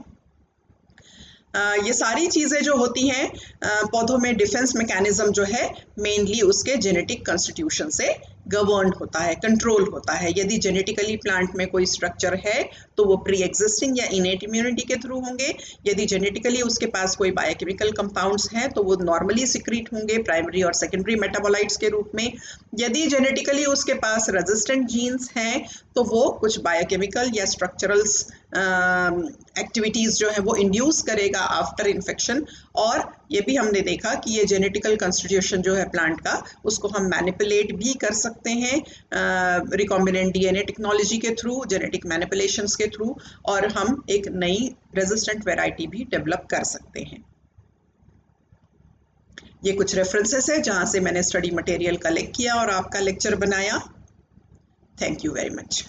ये सारी चीज़ें जो होती हैं पौधों में, डिफेंस मैकेनिज्म जो है मेनली उसके जेनेटिक कॉन्स्टिट्यूशन से गवर्न होता है, कंट्रोल होता है। यदि जेनेटिकली प्लांट में कोई स्ट्रक्चर है तो वो प्री एग्जिस्टिंग या इनेट इम्यूनिटी के थ्रू होंगे। यदि जेनेटिकली उसके पास कोई बायोकेमिकल कंपाउंड्स हैं तो वो नॉर्मली सिक्रीट होंगे प्राइमरी और सेकेंडरी मेटाबोलाइट्स के रूप में। यदि जेनेटिकली उसके पास रेजिस्टेंट जीन्स हैं तो वो कुछ बायोकेमिकल या स्ट्रक्चरल एक्टिविटीज़ जो है वो इंड्यूस करेगा आफ्टर इन्फेक्शन। और ये भी हमने देखा कि ये जेनेटिकल कॉन्स्टिट्यूशन जो है प्लांट का, उसको हम मैनिपुलेट भी कर सकते हैं रिकॉम्बिनेंट डीएनए टेक्नोलॉजी के थ्रू, जेनेटिक मैनिपुलेशंस के थ्रू, और हम एक नई रेजिस्टेंट वैरायटी भी डेवलप कर सकते हैं। ये कुछ रेफरेंसेस है जहाँ से मैंने स्टडी मटेरियल कलेक्ट किया और आपका लेक्चर बनाया। Thank you very much.